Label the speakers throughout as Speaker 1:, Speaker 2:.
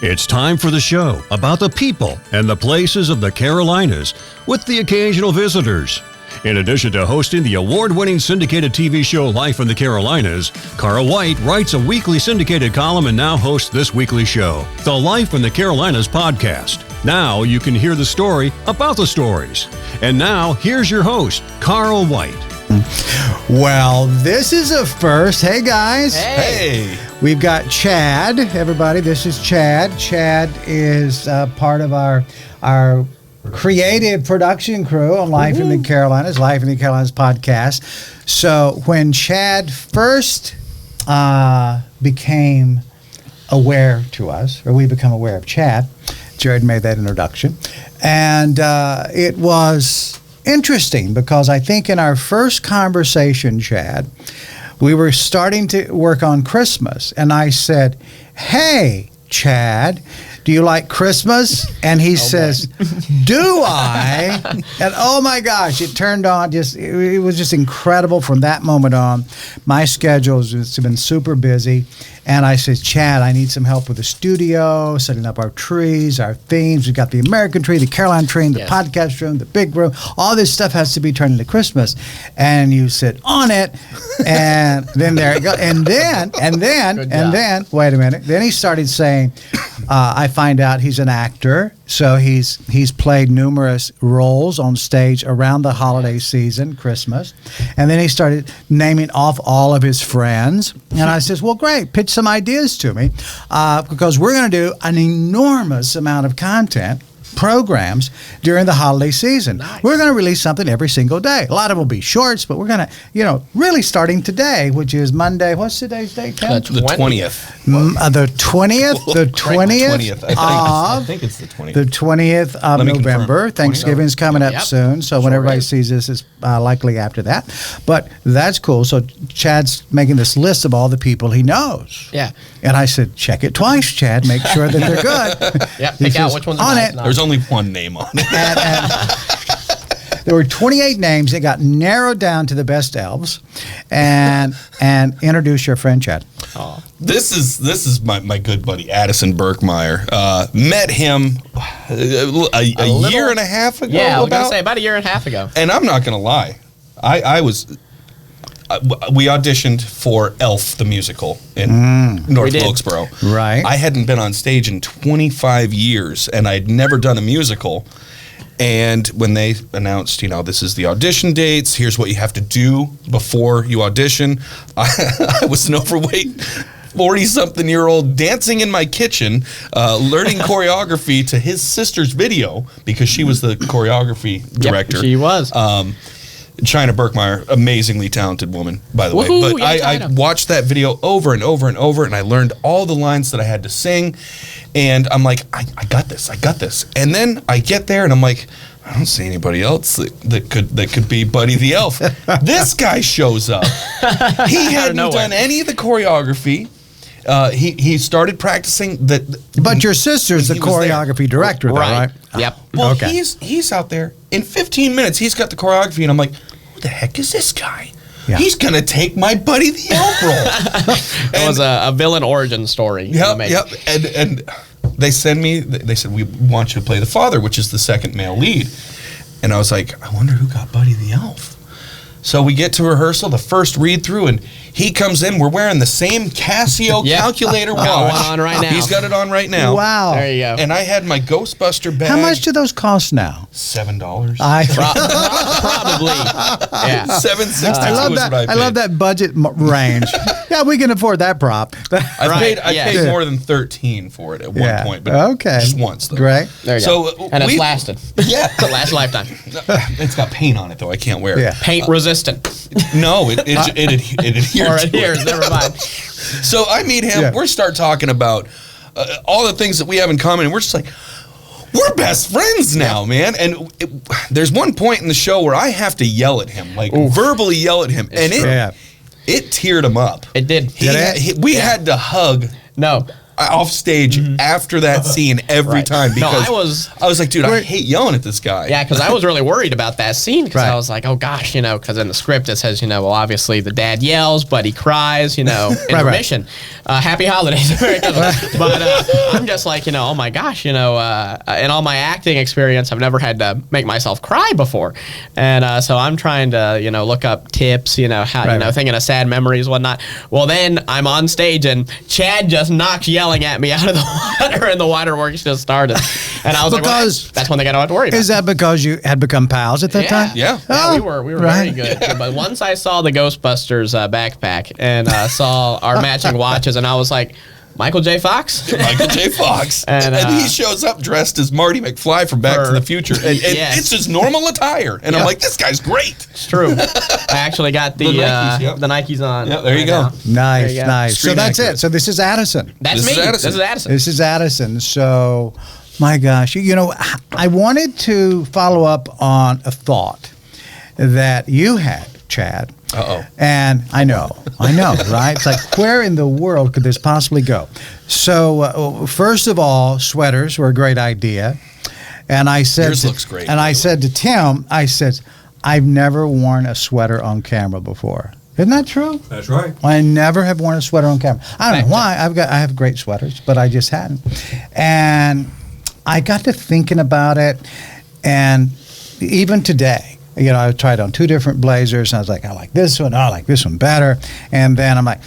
Speaker 1: It's time for the show about the people and the places of the Carolinas with the occasional visitors. In addition to hosting the award-winning syndicated TV show Life in the Carolinas, Carl White writes a weekly syndicated column and now hosts this weekly show, the Life in the Carolinas podcast. Now you can hear the story about the stories. And now, here's your host, Carl White.
Speaker 2: Well, this is a first. Hey, guys.
Speaker 3: Hey.
Speaker 2: We've got Chad. Everybody, this is Chad. Chad is part of our creative production crew on Life in the Carolinas, Life in the Carolinas podcast. So when Chad first became aware to us, or we become aware of Chad, Jared made that introduction, and it was interesting because I think in our first conversation, Chad, we were starting to work on Christmas, and I said, "Hey, Chad, do you like Christmas?" And he says, "Do I?" And oh my gosh, it turned on. It was just incredible from that moment on. My schedule has been super busy. And I said, "Chad, I need some help with the studio, setting up our trees, our themes. We've got the American tree, the Carolina tree, the podcast room, the big room. All this stuff has to be turned into Christmas." And you said, "On it." And then there it goes. And then, wait a minute. Then he started saying, I find out he's an actor. So he's played numerous roles on stage around the holiday season, Christmas. And then he started naming off all of his friends. And I says, "Well, great, pitch some ideas to me because we're going to do an enormous amount of content programs during the holiday season. Nice. We're going to release something every single day. A lot of them will be shorts, but we're going to, really starting today, which is Monday. What's today's date, Ken?
Speaker 3: The 20th.
Speaker 2: The 20th? The 20th?
Speaker 3: I think it's the 20th.
Speaker 2: The 20th of November. Thanksgiving's coming up soon, so when everybody sees this, it's likely after that. But that's cool. So Chad's making this list of all the people he knows.
Speaker 4: Yeah.
Speaker 2: And I said, "Check it twice, Chad. Make sure that they're good."
Speaker 4: Yeah, pick out which ones
Speaker 2: on
Speaker 4: are
Speaker 2: it.
Speaker 3: There's only one name on it.
Speaker 2: And there were 28 names that got narrowed down to the best elves. And introduce your friend, Chad.
Speaker 4: Oh.
Speaker 3: This is my good buddy Addison Birkmire. Met him a year and a half ago.
Speaker 4: Yeah, I was going to say about a year and a half ago.
Speaker 3: And I'm not going to lie, we auditioned for Elf the musical in North Wilkesboro.
Speaker 2: Right.
Speaker 3: I hadn't been on stage in 25 years, and I'd never done a musical. And when they announced, this is the audition dates, here's what you have to do before you audition, I was an overweight 40-something-year-old dancing in my kitchen, learning choreography to his sister's video because she was the choreography director.
Speaker 4: Yep, she was.
Speaker 3: China Birkmire, amazingly talented woman, by the way.
Speaker 4: Woohoo,
Speaker 3: But
Speaker 4: yeah,
Speaker 3: I watched that video over and over and over, and I learned all the lines that I had to sing. And I'm like, I got this. And then I get there, and I'm like, I don't see anybody else that could be Buddy the Elf. This guy shows up. He hadn't done any of the choreography. He started practicing that.
Speaker 2: But your sister's the choreography director, though, right?
Speaker 4: Yep.
Speaker 3: Well, he's out there. In 15 minutes, he's got the choreography, and I'm like, who the heck is this guy? Yeah. He's going to take my Buddy the Elf role.
Speaker 4: It was a villain origin story.
Speaker 3: Yep. And they send me, they said, "We want you to play the father," which is the second male lead. And I was like, I wonder who got Buddy the Elf. So we get to rehearsal, the first read through, and he comes in. We're wearing the same Casio calculator watch.
Speaker 4: Got one on right now.
Speaker 3: He's got it on right now.
Speaker 2: Wow.
Speaker 4: There you go.
Speaker 3: And I had my Ghostbuster bag.
Speaker 2: How much do those cost now?
Speaker 3: $7.
Speaker 4: Probably. Yeah.
Speaker 3: $7.62
Speaker 2: I love
Speaker 3: is
Speaker 2: that.
Speaker 3: what I paid.
Speaker 2: I love that budget range. Yeah, we can afford that prop.
Speaker 3: I paid more than $13 for it at one point, but just once though.
Speaker 2: Great.
Speaker 4: There you go. And it's lasted.
Speaker 3: Yeah.
Speaker 4: It's a last lifetime.
Speaker 3: It's got paint on it though. I can't wear it.
Speaker 2: Yeah.
Speaker 4: Paint resistant.
Speaker 3: No, it adheres.
Speaker 4: Or adheres. Never mind.
Speaker 3: So I meet him. Yeah. We start talking about all the things that we have in common, and we're just like, we're best friends now, man. And there's one point in the show where I have to yell at him, like verbally yell at him, and it teared him up.
Speaker 4: It did.
Speaker 3: We had to hug.
Speaker 4: No.
Speaker 3: off stage after that scene every time because I was like, dude, I hate yelling at this guy.
Speaker 4: Yeah, because I was really worried about that scene because
Speaker 2: Right.
Speaker 4: I was like, oh gosh, because in the script it says, well, obviously the dad yells, but he cries, intermission. Happy holidays, Merry Christmas. But I'm just like, oh my gosh, in all my acting experience, I've never had to make myself cry before, and so I'm trying to, look up tips, how, thinking of sad memories, whatnot. Well, then I'm on stage and Chad just knocks yelling at me out of the water, and the waterworks just started. And I was like, well, that's one thing I don't have to worry about.
Speaker 2: Is that because you had become pals at that time?
Speaker 3: Yeah.
Speaker 4: Yeah, we were
Speaker 2: right.
Speaker 4: very good. But once I saw the Ghostbusters backpack and saw our matching watches, and I was like, Michael J. Fox?
Speaker 3: Michael J. Fox.
Speaker 4: And,
Speaker 3: he shows up dressed as Marty McFly from Back to the Future. And it's his normal attire. And I'm like, this guy's great.
Speaker 4: It's true. I actually got the Nikes on.
Speaker 3: Yeah, there you go.
Speaker 2: Nice, nice. So
Speaker 3: Screen
Speaker 2: that's
Speaker 3: accurate.
Speaker 2: it. So this is Addison.
Speaker 4: That's
Speaker 3: This
Speaker 4: me.
Speaker 3: is Addison.
Speaker 4: This is Addison.
Speaker 2: This is Addison. So, my gosh, I wanted to follow up on a thought that you had, Chad.
Speaker 3: Uh-oh.
Speaker 2: And I know, right? It's like, where in the world could this possibly go? So, first of all, sweaters were a great idea. And I said,
Speaker 3: Yours looks great,
Speaker 2: And
Speaker 3: by
Speaker 2: I
Speaker 3: the
Speaker 2: said to Tim, I've never worn a sweater on camera before. Isn't that true?
Speaker 1: That's right.
Speaker 2: I never have worn a sweater on camera. I don't know why. I have great sweaters, but I just hadn't. And I got to thinking about it, and even today, I tried on two different blazers, and I was like, I like this one, I like this one better. And then I'm like,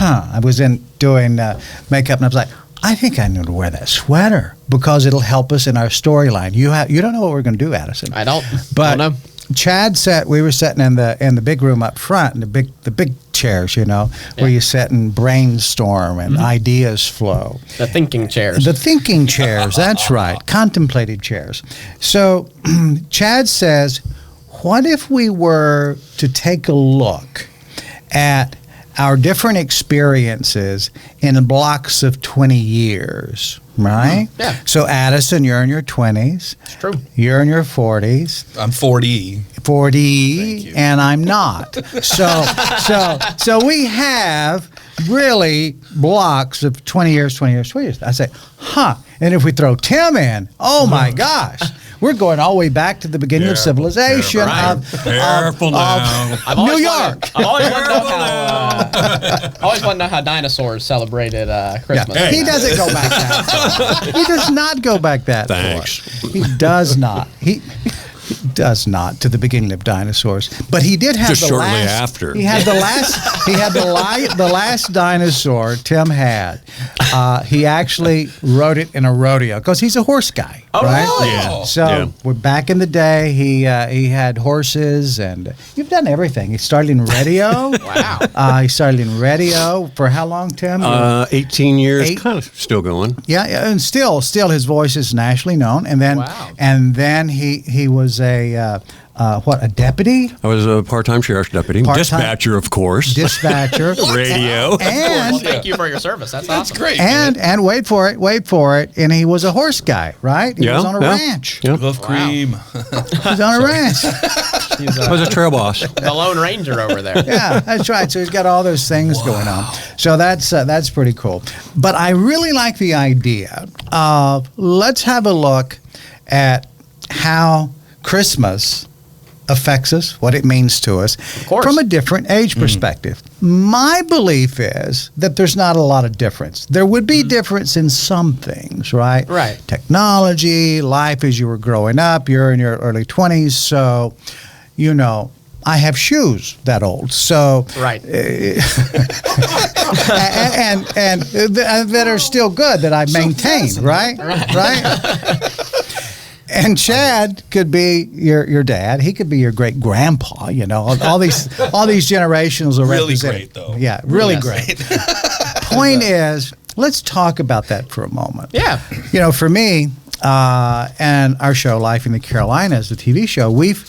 Speaker 2: I was doing makeup, and I was like, I think I need to wear that sweater because it'll help us in our storyline. You don't know what we're going to do, Addison.
Speaker 4: I don't.
Speaker 2: But
Speaker 4: don't know.
Speaker 2: Chad we were sitting in the big room up front, in the big chairs, where you sit and brainstorm and ideas flow.
Speaker 4: The thinking chairs.
Speaker 2: The thinking chairs, that's right, contemplative chairs. So Chad says, what if we were to take a look at our different experiences in blocks of 20 years, right?
Speaker 4: Yeah.
Speaker 2: So Addison, you're in your 20s.
Speaker 4: It's true.
Speaker 2: You're in your 40s.
Speaker 3: I'm 40.
Speaker 2: 40, and I'm not. So we have really blocks of 20 years, 20 years, 20 years. I say, and if we throw Tim in, oh my gosh, we're going all the way back to the beginning of civilization
Speaker 1: Careful now.
Speaker 2: New York.
Speaker 4: I've always wanted to know how dinosaurs celebrated Christmas.
Speaker 2: Yeah. He doesn't go back that far. He does not go back that
Speaker 1: Thanks.
Speaker 2: far. He does not. He does not to the beginning of dinosaurs, but he did have
Speaker 1: Just
Speaker 2: the
Speaker 1: shortly
Speaker 2: last.
Speaker 1: after.
Speaker 2: He had the last. He had the last dinosaur Tim had. He actually rode it in a rodeo because he's a horse guy, right?
Speaker 4: really?
Speaker 1: Yeah.
Speaker 2: So we're back in the day. He had horses, and you've done everything. He started in radio.
Speaker 4: Wow.
Speaker 2: He started in radio for how long, Tim?
Speaker 1: 18 years,
Speaker 2: 8
Speaker 1: kind of still going.
Speaker 2: Yeah, and still his voice is nationally known. And then he was a deputy?
Speaker 1: I was a part-time sheriff's deputy.
Speaker 2: Part-time-
Speaker 1: Dispatcher, of course.
Speaker 2: Dispatcher.
Speaker 1: Radio.
Speaker 2: And
Speaker 4: Well, thank you for your service. That's awesome.
Speaker 3: Great.
Speaker 2: and wait for it, and he was a horse guy, right? He was on a
Speaker 1: yeah.
Speaker 2: ranch.
Speaker 1: Yeah.
Speaker 3: Love cream.
Speaker 2: He was on a ranch.
Speaker 4: He's
Speaker 1: I was a trail boss.
Speaker 4: the Lone Ranger over there.
Speaker 2: Yeah, that's right. So he's got all those things going on. So that's pretty cool. But I really like the idea of let's have a look at how Christmas affects us, what it means to us,
Speaker 4: course.
Speaker 2: from a different age perspective. My belief is that there's not a lot of difference. There would be difference in some things, right?
Speaker 4: Right.
Speaker 2: Technology, life as you were growing up, you're in your early 20s, so, I have shoes that old, so
Speaker 4: Right.
Speaker 2: and that are still good that I maintain, right? And Chad could be your dad. He could be your great grandpa. All these generations are
Speaker 3: Really
Speaker 2: represented.
Speaker 3: great, though.
Speaker 2: Yeah, really
Speaker 4: Yes.
Speaker 2: great. Point is, let's talk about that for a moment.
Speaker 4: Yeah.
Speaker 2: For me, and our show, Life in the Carolinas, the TV show, we've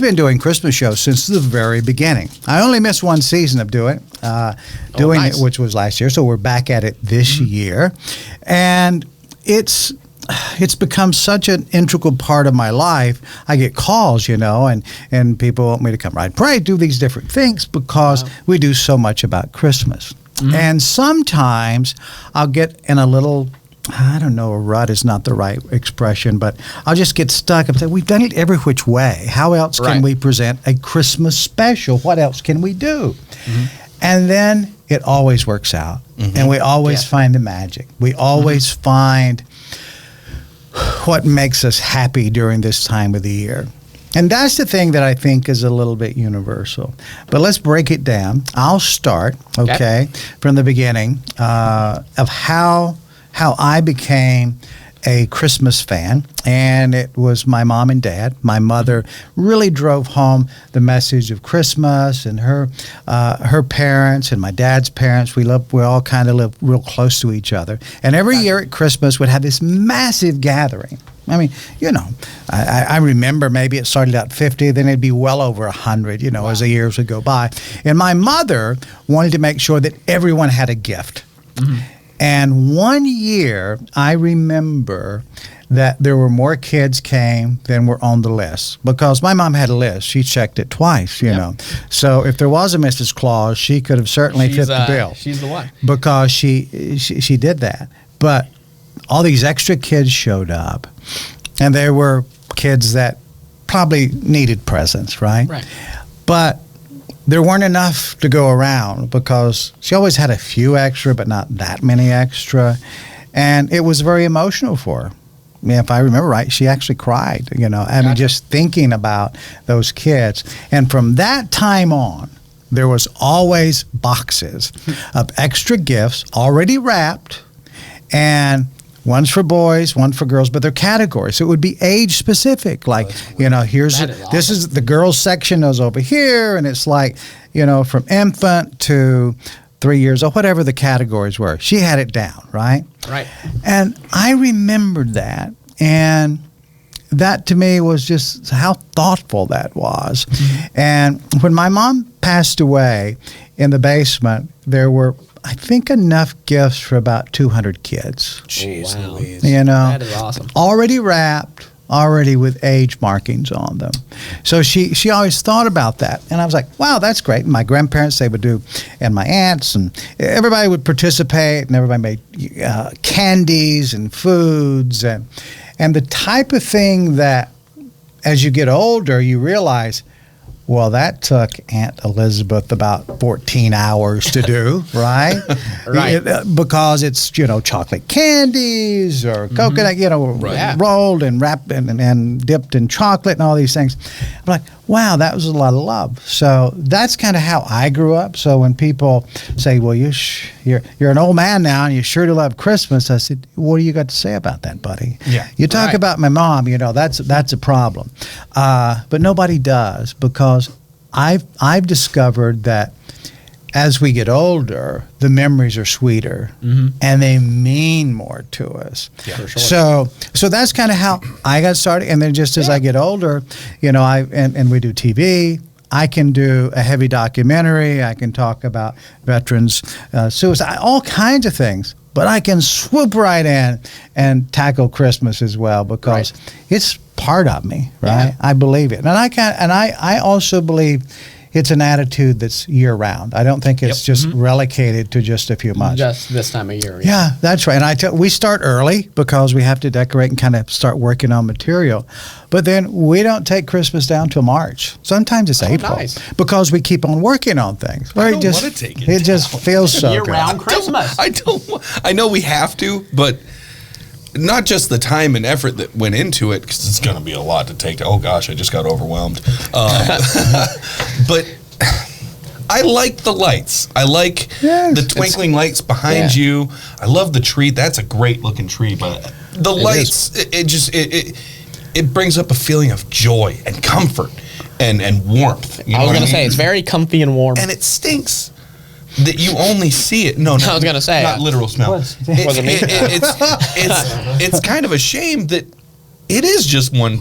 Speaker 2: been doing Christmas shows since the very beginning. I only missed one season of doing
Speaker 4: nice.
Speaker 2: it, which was last year. So we're back at it this year, and it's become such an integral part of my life. I get calls, and people want me to come right, pray, do these different things because we do so much about Christmas. And sometimes I'll get in a little, I don't know, a rut is not the right expression, but I'll just get stuck and say, we've done it every which way. How else can we present a Christmas special? What else can we do? And then it always works out. And we always find the magic. We always find what makes us happy during this time of the year. And that's the thing that I think is a little bit universal. But let's break it down. I'll start, from the beginning of how I became a Christmas fan. And it was my mom and dad. My mother really drove home the message of Christmas, and her parents and my dad's parents. We all kind of lived real close to each other. And every year at Christmas would have this massive gathering. I mean, I remember maybe it started out 50, then it'd be well over 100, as the years would go by. And my mother wanted to make sure that everyone had a gift. And one year, I remember that there were more kids came than were on the list, because my mom had a list. She checked it twice, you know. So if there was a Mrs. Claus, she could have certainly fit the bill.
Speaker 4: She's the one.
Speaker 2: Because she did that. But all these extra kids showed up, and there were kids that probably needed presents, right?
Speaker 4: Right.
Speaker 2: But there weren't enough to go around, because she always had a few extra, but not that many extra. And it was very emotional for her. I mean, if I remember right, she actually cried, I mean, just thinking about those kids. And from that time on, there was always boxes of extra gifts already wrapped, and one's for boys, one for girls, but they're categories. So it would be age specific. Like, this is the girls section is over here, and it's like, from infant to 3 years or whatever the categories were. She had it down, right?
Speaker 4: Right.
Speaker 2: And I remembered that, and that to me was just how thoughtful that was. And when my mom passed away, in the basement, there were, I think, enough gifts for about 200 kids.
Speaker 3: Jeez Louise.
Speaker 4: That is awesome.
Speaker 2: Already wrapped, already with age markings on them. So she always thought about that. And I was like, wow, that's great. And my grandparents, they would do, and my aunts, and everybody would participate, and everybody made candies and foods. And the type of thing that, as you get older, you realize, well, that took Aunt Elizabeth about 14 hours to do, right?
Speaker 4: Right.
Speaker 2: Because it's, chocolate candies or coconut, rolled and wrapped and dipped in chocolate and all these things. I'm like, wow, that was a lot of love. So that's kind of how I grew up. So when people say, well, you're an old man now and you sure do love Christmas, I said, what do you got to say about that, buddy?
Speaker 3: Yeah.
Speaker 2: You talk about my mom, that's a problem. But nobody does, because I've discovered that as we get older, the memories are sweeter and they mean more to us.
Speaker 3: Yeah, for sure.
Speaker 2: So that's kind of how I got started. And then just as I get older, and we do TV, I can do a heavy documentary. I can talk about veterans, suicide, all kinds of things. But I can swoop right in and tackle Christmas as well, because it's part of me, right? Yeah. I believe it, and I also believe it's an attitude that's year round. I don't think it's just relegated to just a few months.
Speaker 4: Just this time of year.
Speaker 2: Yeah, that's right. And we start early because we have to decorate and kind of start working on material. But then we don't take Christmas down till March. Sometimes it's April.
Speaker 4: Nice.
Speaker 2: Because we keep on working on things.
Speaker 3: I don't want to take it
Speaker 2: It just feels so good.
Speaker 4: Year-round Christmas.
Speaker 3: I know we have to, but not just the time and effort that went into it, because it's going to be a lot to take. Oh gosh, I just got overwhelmed. But I like the lights. I like the twinkling lights behind you. I love the tree. That's a great looking tree, but the lights, it brings up a feeling of joy and comfort and warmth.
Speaker 4: I was going to say, it's very comfy and warm.
Speaker 3: And it stinks that you only see it. No,
Speaker 4: I was going to say.
Speaker 3: Not literal smell. It's kind of a shame that it is just one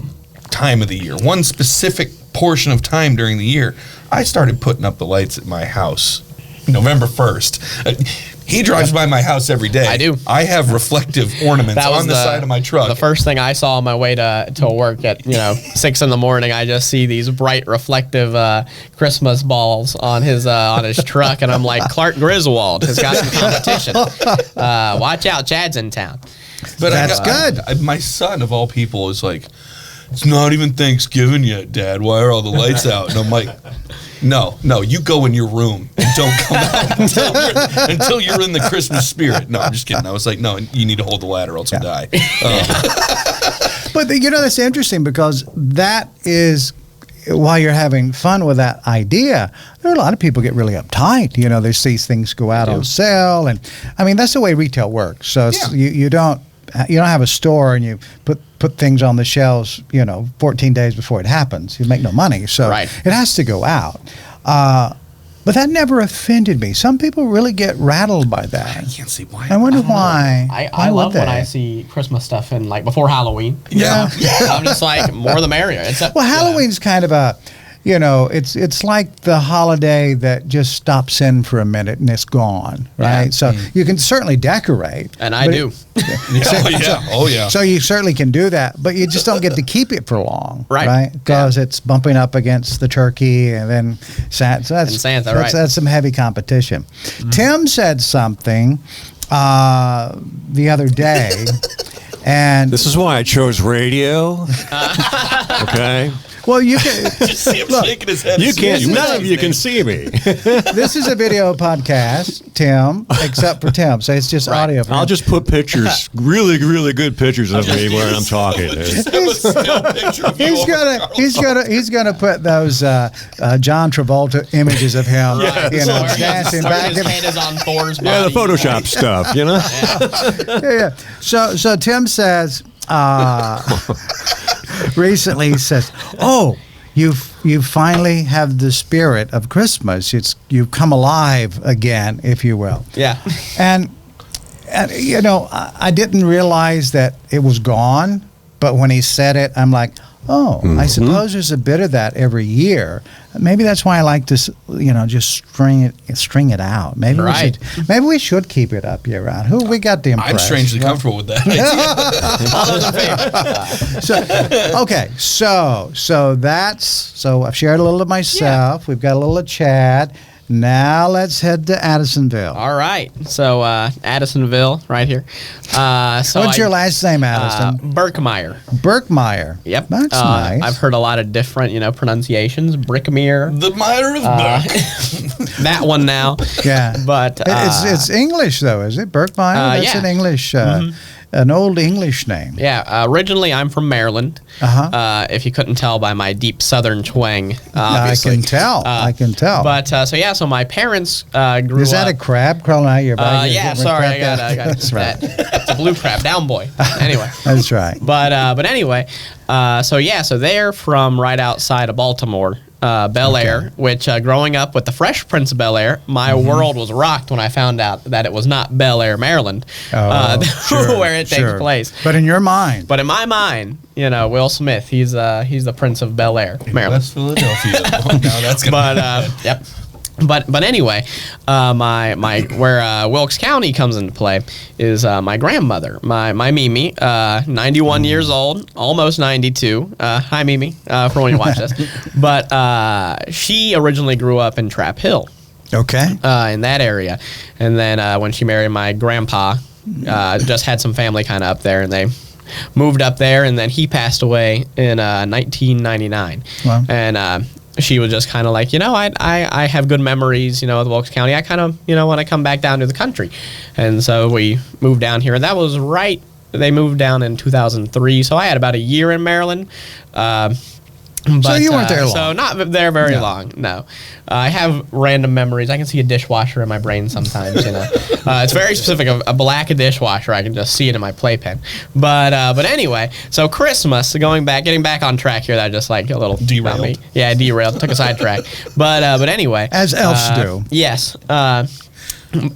Speaker 3: time of the year, one specific portion of time during the year. I started putting up the lights at my house November 1st. He drives by my house every day.
Speaker 4: I do.
Speaker 3: I have reflective ornaments on the side of my truck.
Speaker 4: The first thing I saw on my way to work at 6 in the morning, I just see these bright reflective Christmas balls on his truck, and I'm like, Clark Griswold has got some competition. Watch out, Chad's in town.
Speaker 3: But
Speaker 2: That's good.
Speaker 3: My son, of all people, is like, it's not even Thanksgiving yet, Dad. Why are all the lights out? And I'm like, no, you go in your room and don't come out until you're in the Christmas spirit. No, I'm just kidding. I was like, no, you need to hold the ladder, else you'll die.
Speaker 2: But that's interesting, because that is, while you're having fun with that idea, there are a lot of people get really uptight. They see things go out on sale, and I mean that's the way retail works. So it's, you don't have a store and you put things on the shelves 14 days before it happens. You make no money, so it has to go out. But that never offended me. Some people really get rattled by that.
Speaker 3: I can't see why.
Speaker 2: I wonder why.
Speaker 4: I love when I see Christmas stuff in before Halloween.
Speaker 2: Yeah.
Speaker 4: I'm just like, more the merrier.
Speaker 2: Halloween's kind of a, it's like the holiday that just stops in for a minute and it's gone, right?
Speaker 4: Yeah.
Speaker 2: So you can certainly decorate.
Speaker 4: And I do.
Speaker 3: Oh, yeah.
Speaker 2: So you certainly can do that, but you just don't get to keep it for long,
Speaker 4: right?
Speaker 2: Because it's bumping up against the turkey and then Santa. So that's some heavy competition. Mm-hmm. Tim said something the other day, and
Speaker 1: this is why I chose radio. Okay.
Speaker 2: Well, you can
Speaker 3: just see him shaking his head.
Speaker 1: You can't. None of you can see me.
Speaker 2: This is a video podcast, Tim, except for Tim. So it's just audio.
Speaker 1: I'll just put pictures, really, really good pictures of me where I'm talking.
Speaker 2: He's gonna put those John Travolta images of him, dancing back.
Speaker 4: His hand is on Thor's body.
Speaker 1: Yeah, the Photoshop stuff,
Speaker 2: Yeah. So Tim says. Recently, he says, "Oh, you finally have the spirit of Christmas. You've come alive again, if you will."
Speaker 4: Yeah,
Speaker 2: and I didn't realize that it was gone, but when he said it, I'm like, oh, I suppose there's a bit of that every year. Maybe that's why I like to, just string it out. Maybe we should keep it up year round. Who we got to impress?
Speaker 3: I'm strangely comfortable with that
Speaker 2: idea. So I've shared a little of myself. We've got a little of Chad. Now let's head to Addisonville.
Speaker 4: All right. So Addisonville, right here.
Speaker 2: What's your last name, Addison?
Speaker 4: Birkmire.
Speaker 2: Birkmire.
Speaker 4: Yep.
Speaker 2: That's nice.
Speaker 4: I've heard a lot of different, pronunciations. Birkmire.
Speaker 3: The mire of Birk.
Speaker 4: That one now.
Speaker 2: Yeah.
Speaker 4: But
Speaker 2: it's English though, is it? Birkmire. That's an English. An old English name.
Speaker 4: Yeah, originally I'm from Maryland. If you couldn't tell by my deep Southern twang, obviously.
Speaker 2: I can tell.
Speaker 4: But so my parents grew up.
Speaker 2: Is that a crab crawling out of your back?
Speaker 4: Yeah, sorry, I got
Speaker 2: That's right.
Speaker 4: It's a blue crab, down boy. Anyway.
Speaker 2: That's right.
Speaker 4: But anyway, so they're from right outside of Baltimore. Bel Air, which growing up with the Fresh Prince of Bel Air, my world was rocked when I found out that it was not Bel Air, Maryland, where it takes place.
Speaker 2: But in your mind.
Speaker 4: But in my mind, Will Smith, he's the Prince of Bel Air, Maryland.
Speaker 3: West Philadelphia. Now that's gonna.
Speaker 4: Yep. But anyway, where Wilkes County comes into play is my grandmother, my Mimi, 91 years old, almost 92. Hi Mimi, for when you watch this. But she originally grew up in Trap Hill.
Speaker 2: Okay.
Speaker 4: In that area, and then when she married my grandpa, just had some family kind of up there, and they moved up there, and then he passed away in 1999.
Speaker 2: Wow.
Speaker 4: And she was just kind of like, I have good memories, with Wilkes County. I kind of, want to come back down to the country. And so we moved down here. And that was they moved down in 2003. So I had about a year in Maryland. But,
Speaker 2: so you weren't there long.
Speaker 4: So not there very long, no. I have random memories. I can see a dishwasher in my brain sometimes, It's very specific. A black dishwasher, I can just see it in my playpen. But anyway, so Christmas, getting back on track here, that just like a little...
Speaker 3: Derailed.
Speaker 4: Yeah, derailed. Took a sidetrack. But anyway.
Speaker 2: As elves do.
Speaker 4: Yes.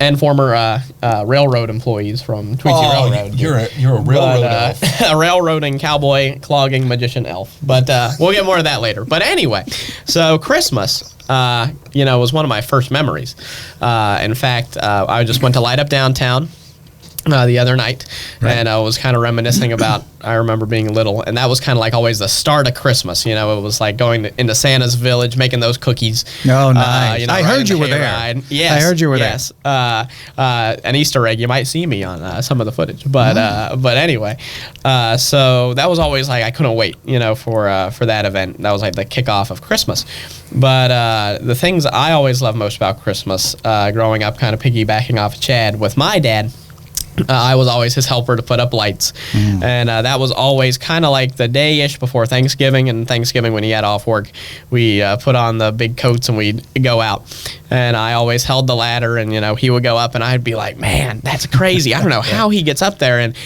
Speaker 4: and former railroad employees from Tweetsie Railroad.
Speaker 3: You're a railroad elf.
Speaker 4: A railroading cowboy clogging magician elf. But we'll get more of that later. But anyway, so Christmas, was one of my first memories. In fact, I just went to light up downtown the other night, and I was kind of reminiscing about, I remember being little, and that was kind of like always the start of Christmas. It was like going into Santa's village, making those cookies.
Speaker 2: Oh, nice. I heard you were there.
Speaker 4: Yes,
Speaker 2: I heard you were
Speaker 4: there. An Easter egg. You might see me on some of the footage, but anyway, so that was always like I couldn't wait, for that event. That was like the kickoff of Christmas. But the things I always loved most about Christmas, growing up, kind of piggybacking off of Chad, with my dad. I was always his helper to put up lights. And that was always kind of like the day-ish before Thanksgiving. And Thanksgiving, when he had off work, we put on the big coats and we'd go out. And I always held the ladder, and, he would go up, and I'd be like, man, that's crazy. I don't know how he gets up there. And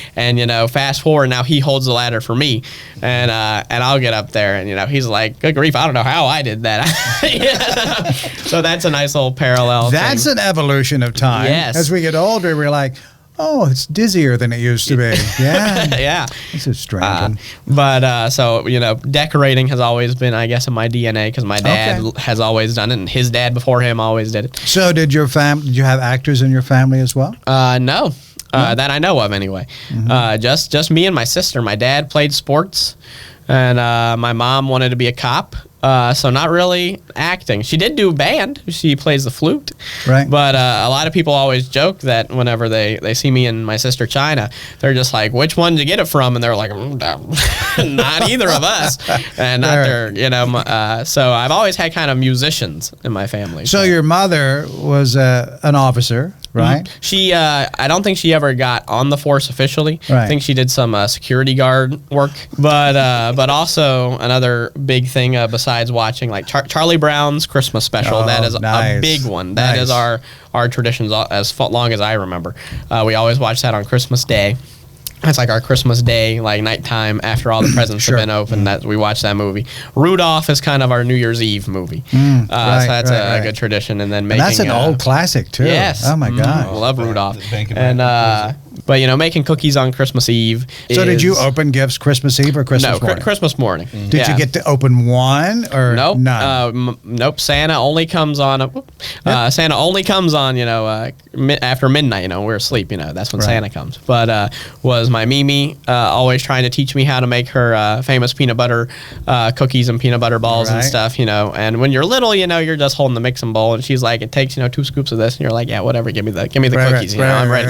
Speaker 4: fast forward, now he holds the ladder for me. And I'll get up there, and, he's like, good grief, I don't know how I did that. So that's a nice little parallel.
Speaker 2: That's an evolution of time.
Speaker 4: Yes.
Speaker 2: As we get older, we're like, oh, it's dizzier than it used to be. Yeah.
Speaker 4: Yeah.
Speaker 2: This is strange.
Speaker 4: So, decorating has always been, I guess, in my DNA, because my dad has always done it, and his dad before him always did it.
Speaker 2: So did you have actors in your family as well?
Speaker 4: No. That I know of, anyway. Just me and my sister. My dad played sports, and my mom wanted to be a cop. So not really acting. She did do band. She plays the flute.
Speaker 2: Right.
Speaker 4: But a lot of people always joke that whenever they see me and my sister China, they're just like, which one did you get it from? And they're like, not either of us. And not their, so I've always had kind of musicians in my family.
Speaker 2: So your mother was an officer, right?
Speaker 4: She, I don't think she ever got on the force officially.
Speaker 2: Right.
Speaker 4: I think she did some security guard work. But also another big thing besides watching like Charlie Brown's Christmas special, that is a big one. That is our traditions as long as I remember. We always watch that on Christmas Day. That's like our Christmas Day, like nighttime after all the presents have been opened. That we watch that movie. Rudolph is kind of our New Year's Eve movie. So that's a good tradition. And then making
Speaker 2: that's an old classic too.
Speaker 4: Yes.
Speaker 2: Oh my God.
Speaker 4: I love Rudolph. But making cookies on Christmas Eve.
Speaker 2: So did you open gifts Christmas Eve or Christmas morning?
Speaker 4: No, Christmas morning.
Speaker 2: Did you get to open one or none?
Speaker 4: Nope. Santa only comes on. Santa only comes on. After midnight. We're asleep. That's when Santa comes. But was my Mimi always trying to teach me how to make her famous peanut butter cookies and peanut butter balls and stuff. And when you're little, you're just holding the mixing bowl, and she's like, it takes 2 scoops of this, and you're like, yeah, whatever. Give me the cookies. I'm ready.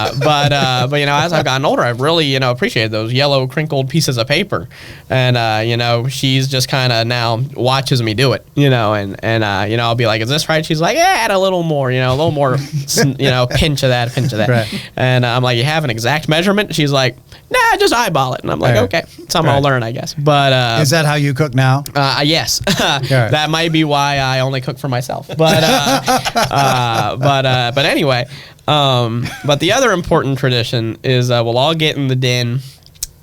Speaker 4: But as I've gotten older, I've really appreciated those yellow crinkled pieces of paper, and she's just kind of now watches me do it, and I'll be like, is this right? She's like, yeah, add a little more, a little more, pinch of that,
Speaker 2: right.
Speaker 4: And I'm like, you have an exact measurement? She's like, nah, just eyeball it, and I'm like, okay, something I'll learn, I guess. But
Speaker 2: is that how you cook now?
Speaker 4: Yes, that might be why I only cook for myself, but anyway. But the other important tradition is we'll all get in the den.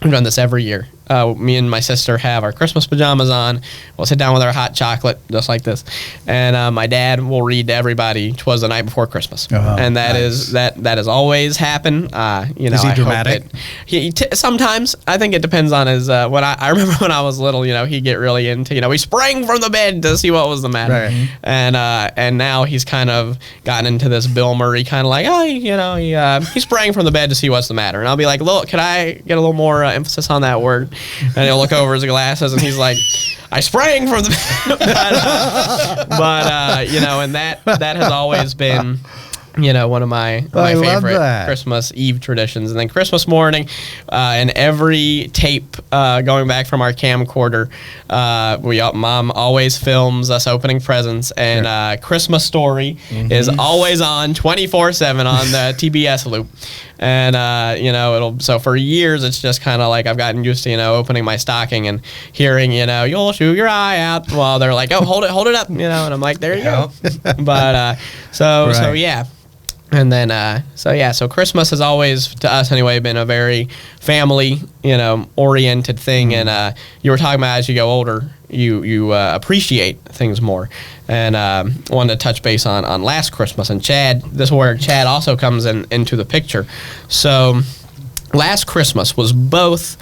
Speaker 4: We've done this every year. Me and my sister have our Christmas pajamas on. We'll sit down with our hot chocolate, just like this. And my dad will read to everybody, "'Twas the Night Before Christmas." And that has always happened.
Speaker 2: Is he dramatic?
Speaker 4: Sometimes. I think it depends on his, I remember when I was little, he'd get really into, he sprang from the bed to see what was the matter.
Speaker 2: Right.
Speaker 4: And now he's kind of gotten into this Bill Murray kind of like, he sprang from the bed to see what's the matter. And I'll be like, look, could I get a little more emphasis on that word? And he'll look over his glasses, and he's like, I sprang from the and that has always been one of my favorite Christmas Eve traditions. And then Christmas morning, and every tape going back from our camcorder, Mom always films us opening presents, and Christmas Story is always on 24/7 on the TBS loop. And so for years it's just kind of like I've gotten used to opening my stocking and hearing you'll shoot your eye out while they're like, oh, hold it up, and I'm like, there you go. But so yeah. And then, so Christmas has always, to us anyway, been a very family, oriented thing. And you were talking about as you go older, you appreciate things more. And wanted to touch base on last Christmas. And Chad, this is where Chad also comes into the picture. So last Christmas was both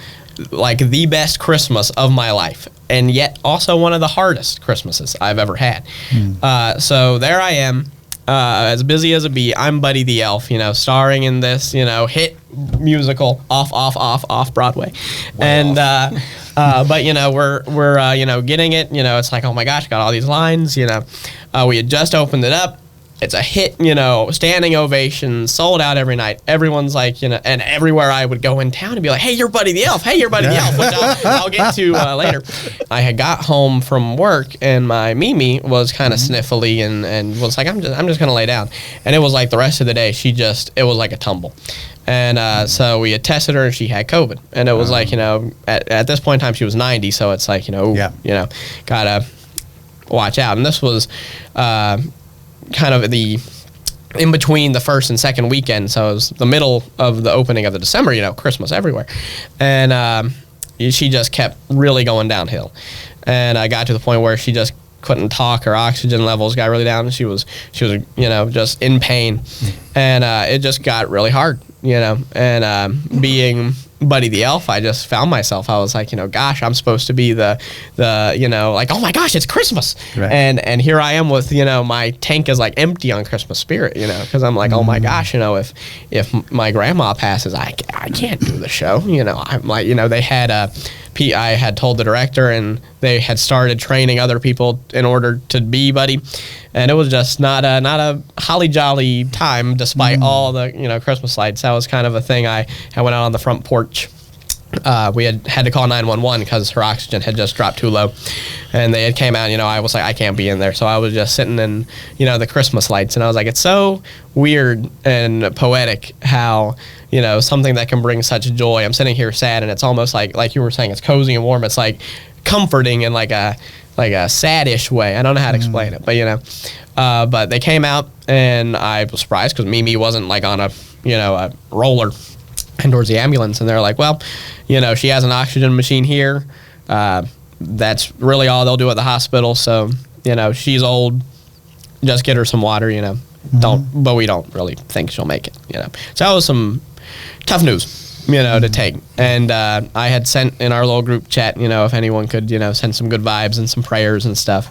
Speaker 4: like the best Christmas of my life, and yet also one of the hardest Christmases I've ever had. So there I am. As busy as a bee, I'm Buddy the Elf, starring in this, hit musical off Broadway. And, but, we're getting it, it's like, oh my gosh, got all these lines, we had just opened it up. It's a hit, standing ovation, sold out every night. Everyone's like, and everywhere I would go in town and be like, hey, you're Buddy the Elf. Hey, you're Buddy the Elf, which I'll get to later. I had got home from work and my Mimi was kind of sniffly and was like, I'm just going to lay down. And it was like the rest of the day, it was like a tumble. And so we had tested her and she had COVID. And it was like, at this point in time, she was 90. So it's like, gotta watch out. And this was, kind of in between the first and second weekend, so it was the middle of the opening of the December, Christmas everywhere, and she just kept really going downhill, and I got to the point where she just couldn't talk. Her oxygen levels got really down. She was just in pain, and it just got really hard, and being Buddy the Elf, I just found myself, I was like, gosh, I'm supposed to be the like, oh my gosh, it's Christmas. Right. And here I am with, my tank is like empty on Christmas spirit, because I'm like, oh my gosh, if my grandma passes, I can't do the show. I'm like, they had I had told the director and they had started training other people in order to be Buddy. And it was just not a holly jolly time despite all the, Christmas lights. That was kind of a thing. I went out on the front porch. We had to call 911 because her oxygen had just dropped too low. And they had came out, I was like, I can't be in there. So I was just sitting in, the Christmas lights. And I was like, it's so weird and poetic how, something that can bring such joy. I'm sitting here sad and it's almost like you were saying, it's cozy and warm. It's like comforting in like a sad-ish way. I don't know how to explain it, but but they came out and I was surprised because Mimi wasn't like on a roller and towards the ambulance, and they're like, well, she has an oxygen machine here. That's really all they'll do at the hospital. So, she's old. Just get her some water, but we don't really think she'll make it, So that was some tough news. To take. And I had sent in our little group chat, if anyone could, send some good vibes and some prayers and stuff.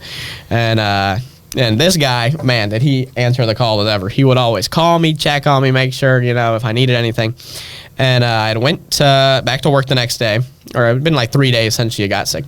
Speaker 4: And this guy, man, did he answer the call as ever. He would always call me, check on me, make sure, if I needed anything. And I went back to work the next day, or it had been like 3 days since she had got sick.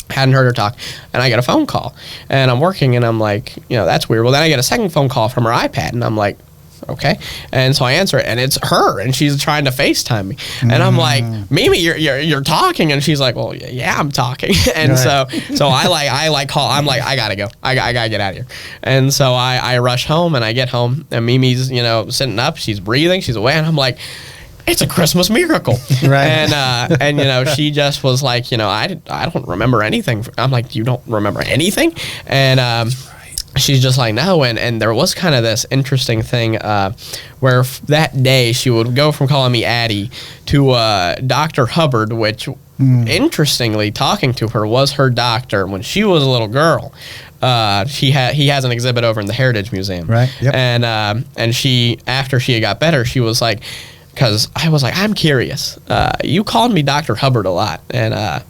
Speaker 4: Hadn't heard her talk. And I get a phone call. And I'm working, and I'm like, that's weird. Well, then I get a second phone call from her iPad, and I'm like, okay. And so I answer it, and it's her, and she's trying to FaceTime me. And I'm like, Mimi, you're talking. And she's like, well, yeah, I'm talking. And so I call. I'm like, I gotta go. I gotta get out of here. And so I rush home, and I get home, and Mimi's sitting up, she's breathing, she's away, and I'm like, it's a Christmas miracle. Right. And she just was like, I don't remember anything. I'm like, you don't remember anything? And she's just like, no. And there was kind of this interesting thing where that day she would go from calling me Addie to Dr. Hubbard, which interestingly, talking to her was her doctor when she was a little girl. He has an exhibit over in the Heritage Museum. Right. Yep. And she, after she got better, she was like, because I was like, I'm curious. You called me Dr. Hubbard a lot. And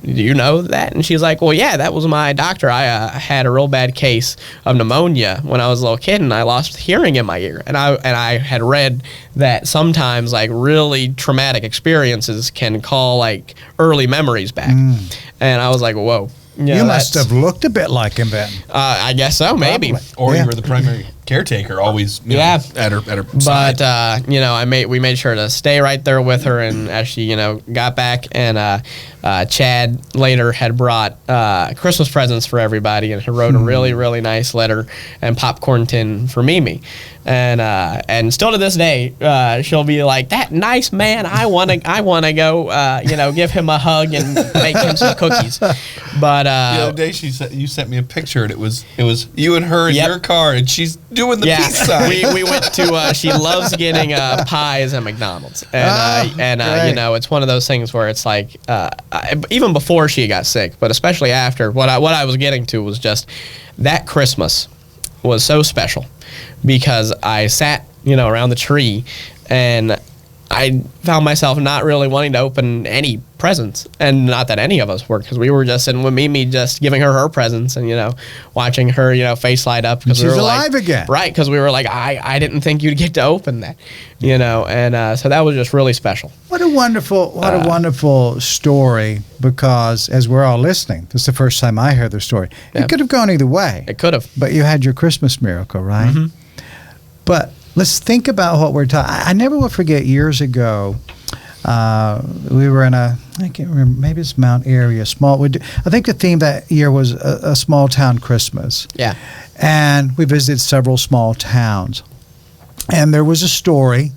Speaker 4: do you know that? And she's like, well, yeah, that was my doctor. I had a real bad case of pneumonia when I was a little kid, and I lost hearing in my ear. And I had read that sometimes like really traumatic experiences can call like early memories back. And I was like, whoa.
Speaker 2: You must have looked a bit like him then.
Speaker 4: I guess so, maybe.
Speaker 3: Probably. Or you were the primary caretaker, always at her side.
Speaker 4: But we made sure to stay right there with her, and as she got back, and Chad later had brought Christmas presents for everybody, and he wrote a really, really nice letter and popcorn tin for Mimi. And still to this day, she'll be like, that nice man, I wanna go give him a hug and make him some cookies. But
Speaker 3: the other day you sent me a picture, and it was you and her in your car, and she's doing doing the peace sign.
Speaker 4: we went to. She loves getting pies at McDonald's, and you know, it's one of those things where it's like even before she got sick, but especially after. What I was getting to was just that Christmas was so special because I sat, you know, around the tree, and I found myself not really wanting to open any presents, and not that any of us were, because we were just sitting with Mimi, just giving her presents, and, you know, watching her, you know, face light up because we were
Speaker 2: alive
Speaker 4: like,
Speaker 2: again,
Speaker 4: right? Because we were like, I didn't think you'd get to open that, you know, and so that was just really special.
Speaker 2: What a wonderful story! Because as we're all listening, this is the first time I heard the story.
Speaker 4: Yeah.
Speaker 2: It could have gone either way.
Speaker 4: It could have,
Speaker 2: but you had your Christmas miracle, right?
Speaker 4: Mm-hmm.
Speaker 2: But let's think about what we're talking. I never will forget years ago. We were in I can't remember, maybe it's Mount Airy, I think the theme that year was a small town Christmas.
Speaker 4: Yeah.
Speaker 2: And we visited several small towns. And there was a story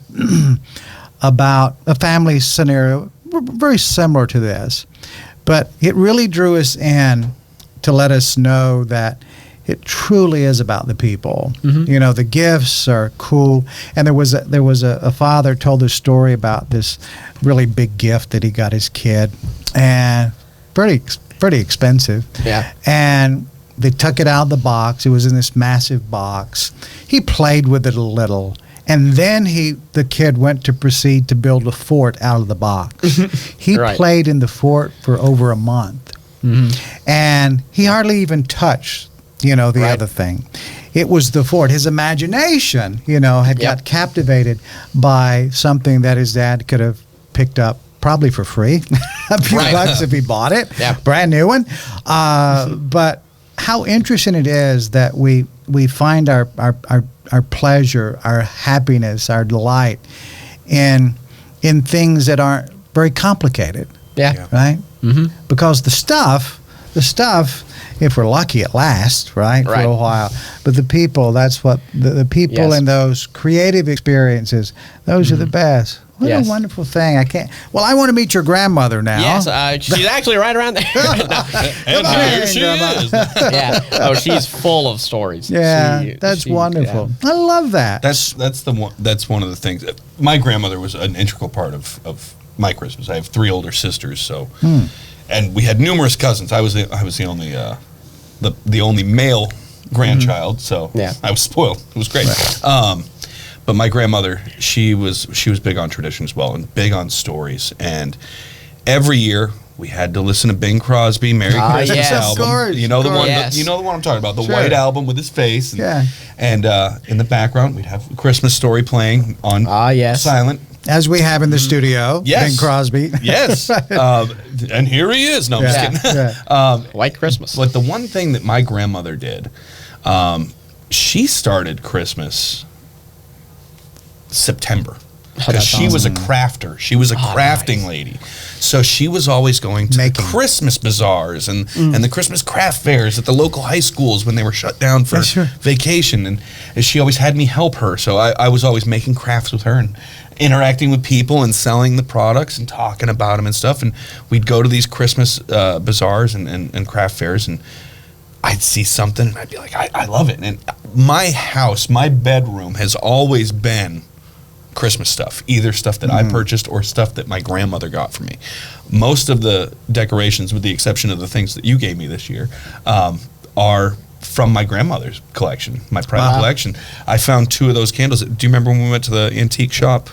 Speaker 2: about a family scenario very similar to this. But it really drew us in to let us know that it truly is about the people.
Speaker 4: Mm-hmm.
Speaker 2: You know, the gifts are cool. And there was a father told this story about this really big gift that he got his kid, and pretty expensive.
Speaker 4: Yeah.
Speaker 2: And they took it out of the box. It was in this massive box. He played with it a little, and then the kid went to proceed to build a fort out of the box. He
Speaker 4: Right.
Speaker 2: played in the fort for over a month. Mm-hmm. And he hardly even touched, you know, the
Speaker 4: Right.
Speaker 2: other thing. It was the fort. His imagination, you know, had got captivated by something that his dad could have picked up probably for free, a few
Speaker 4: Right.
Speaker 2: bucks if he bought it,
Speaker 4: Yeah.
Speaker 2: brand new one. But how interesting it is that we find our pleasure, our happiness, our delight in things that aren't very complicated.
Speaker 4: Yeah.
Speaker 2: Right?
Speaker 4: Mm-hmm.
Speaker 2: Because the stuff, if we're lucky, it lasts, right, for
Speaker 4: Right.
Speaker 2: a while. But the people, that's what the people
Speaker 4: Yes.
Speaker 2: in those creative experiences, those are the best. What
Speaker 4: Yes.
Speaker 2: a wonderful thing! I want to meet your grandmother now.
Speaker 4: Yes, she's actually right around there.
Speaker 3: And here she is.
Speaker 4: Yeah. Oh, she's full of stories.
Speaker 2: Yeah, that's wonderful. I love that.
Speaker 3: That's one of the things. My grandmother was an integral part of my Christmas. I have 3 older sisters, so and we had numerous cousins. I was the only male grandchild, so
Speaker 4: Yeah.
Speaker 3: I was spoiled. It was great. But my grandmother, she was big on tradition as well, and big on stories. And every year we had to listen to Bing Crosby, "Merry Christmas"
Speaker 4: yes.
Speaker 3: album.
Speaker 2: Of course,
Speaker 3: You know the one.
Speaker 4: Yes.
Speaker 3: You know the one I'm talking about. The
Speaker 2: Sure.
Speaker 3: white album with his face. And,
Speaker 2: Yeah.
Speaker 3: And in the background we'd have a Christmas story playing on
Speaker 4: Yes.
Speaker 3: silent.
Speaker 2: As we have in the studio,
Speaker 3: Yes.
Speaker 2: Bing Crosby.
Speaker 3: Yes. And here he is. No, I'm
Speaker 2: Yeah.
Speaker 3: just kidding.
Speaker 2: Yeah.
Speaker 4: White Christmas.
Speaker 3: But the one thing that my grandmother did, she started Christmas September. Because she was a crafter. She was a crafting lady. So she was always going to the Christmas bazaars and the Christmas craft fairs at the local high schools when they were shut down for vacation. And she always had me help her. So I was always making crafts with her and interacting with people and selling the products and talking about them and stuff. And we'd go to these Christmas bazaars and craft fairs, and I'd see something and I'd be like, I love it. And my house, my bedroom has always been Christmas stuff, either stuff that I purchased or stuff that my grandmother got for me. Most of the decorations, with the exception of the things that you gave me this year, are from my grandmother's collection, my private collection. I found 2 of those candles. Do you remember when we went to the antique shop?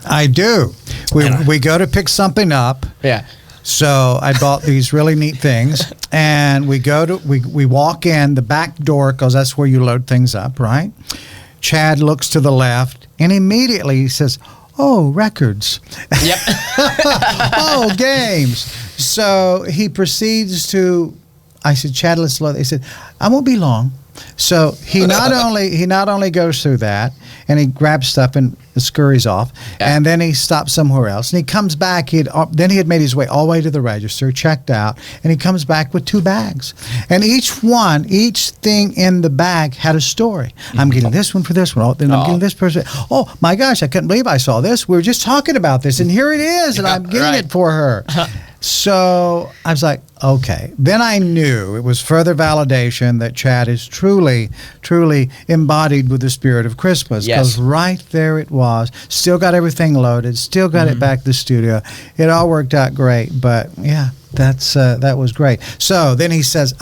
Speaker 2: I do. We go to pick something up.
Speaker 4: Yeah.
Speaker 2: So I bought these really neat things, and we walk in the back door because that's where you load things up, right? Chad looks to the left, and immediately he says, "Oh, records."
Speaker 4: Yep.
Speaker 2: "Oh, games." So he proceeds to. I said, "Chad, let's load." He said, "I won't be long." So he not only goes through that, and he grabs stuff and scurries off, and then he stops somewhere else, and he comes back. Then he had made his way all the way to the register, checked out, and he comes back with 2 bags, and each thing in the bag had a story. I'm getting this one for this one. Then I'm getting this person. Oh my gosh, I couldn't believe I saw this. We were just talking about this, and here it is, and I'm getting it for her. So I was like, okay. Then I knew it was further validation that Chad is truly, truly embodied with the spirit of Christmas.
Speaker 4: Yes.
Speaker 2: Because right there it was. Still got everything loaded. Still got it back to the studio. It all worked out great. But yeah, that was great. So then he says,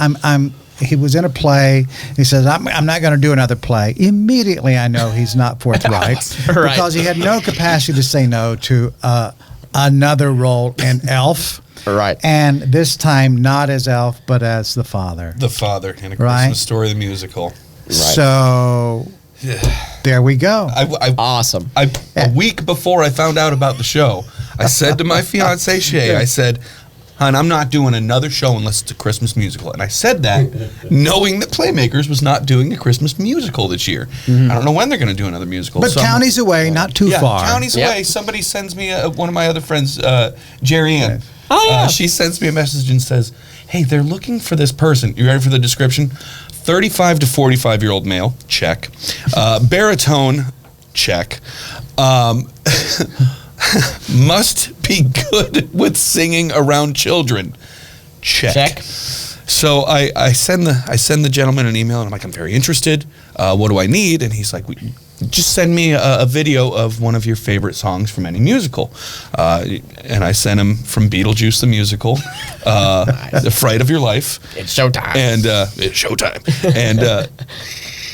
Speaker 2: he was in a play. He says, I'm not going to do another play. Immediately I know he's not forthright
Speaker 4: Right.
Speaker 2: because he had no capacity to say no to another role in Elf.
Speaker 4: Right.
Speaker 2: And this time not as Elf, but as the father.
Speaker 3: The Father in A
Speaker 2: Right.
Speaker 3: Christmas Story, the musical.
Speaker 2: So there we go.
Speaker 4: Awesome.
Speaker 3: A week before I found out about the show, I said to my fiance Shay, I said, "Hon, I'm not doing another show unless it's a Christmas musical." And I said that knowing that Playmakers was not doing a Christmas musical this year. I don't know when they're going to do another musical.
Speaker 2: But counties away, not too far.
Speaker 3: Counties
Speaker 4: Yep.
Speaker 3: away. Somebody sends me one of my other friends, Jerry Ann.
Speaker 4: Oh, yeah.
Speaker 3: She sends me a message and says, "Hey, they're looking for this person. You ready for the description? 35 to 45-year-old male, check. Baritone, check. Must be good with singing around children, check." So I send the gentleman an email, and I'm like, "I'm very interested. What do I need?" And he's like, "Just send me a video of one of your favorite songs from any musical." And I sent him from Beetlejuice the musical, "The Fright of Your Life."
Speaker 4: It's showtime.
Speaker 3: And it's showtime. And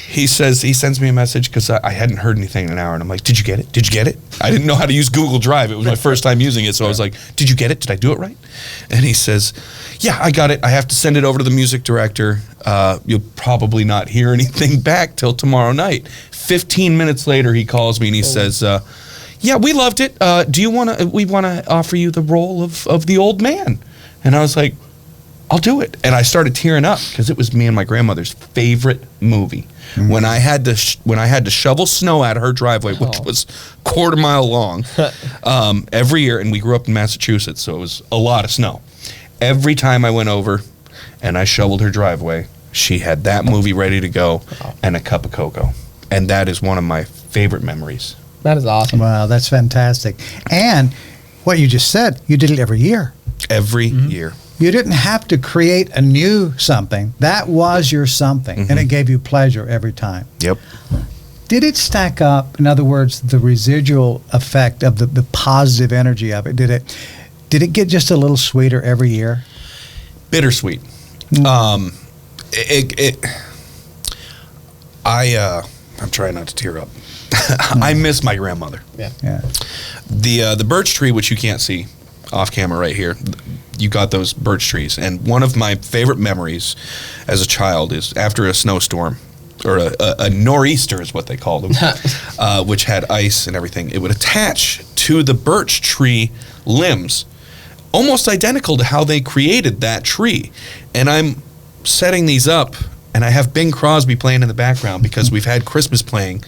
Speaker 3: he sends me a message because I hadn't heard anything in an hour, and I'm like, "Did you get it? Did you get it?" I didn't know how to use Google Drive. It was my first time using it, so I was like, "Did you get it? Did I do it right?" And he says, "Yeah, I got it. I have to send it over to the music director. You'll probably not hear anything back till tomorrow night." 15 minutes later, he calls me and he says, "Yeah, we loved it. We want to offer you the role of the old man." And I was like, "I'll do it." And I started tearing up because it was me and my grandmother's favorite movie. When I had to shovel snow out of her driveway, which was quarter mile long, every year, and we grew up in Massachusetts, so it was a lot of snow. Every time I went over and I shoveled her driveway, she had that movie ready to go and a cup of cocoa. And that is one of my favorite memories.
Speaker 4: That is awesome.
Speaker 2: Wow, that's fantastic. And what you just said, you did it every year.
Speaker 3: Every year.
Speaker 2: You didn't have to create a new something. That was your something, and it gave you pleasure every time.
Speaker 3: Yep.
Speaker 2: Did it stack up? In other words, the residual effect of the positive energy of it, did it get just a little sweeter every year?
Speaker 3: Bittersweet. I'm trying not to tear up. I miss my grandmother.
Speaker 2: Yeah.
Speaker 3: The birch tree, which you can't see off camera right here, you got those birch trees. And one of my favorite memories as a child is after a snowstorm, or a nor'easter is what they called them, which had ice and everything. It would attach to the birch tree limbs, almost identical to how they created that tree. And I'm setting these up, and I have Bing Crosby playing in the background because we've had Christmas playing,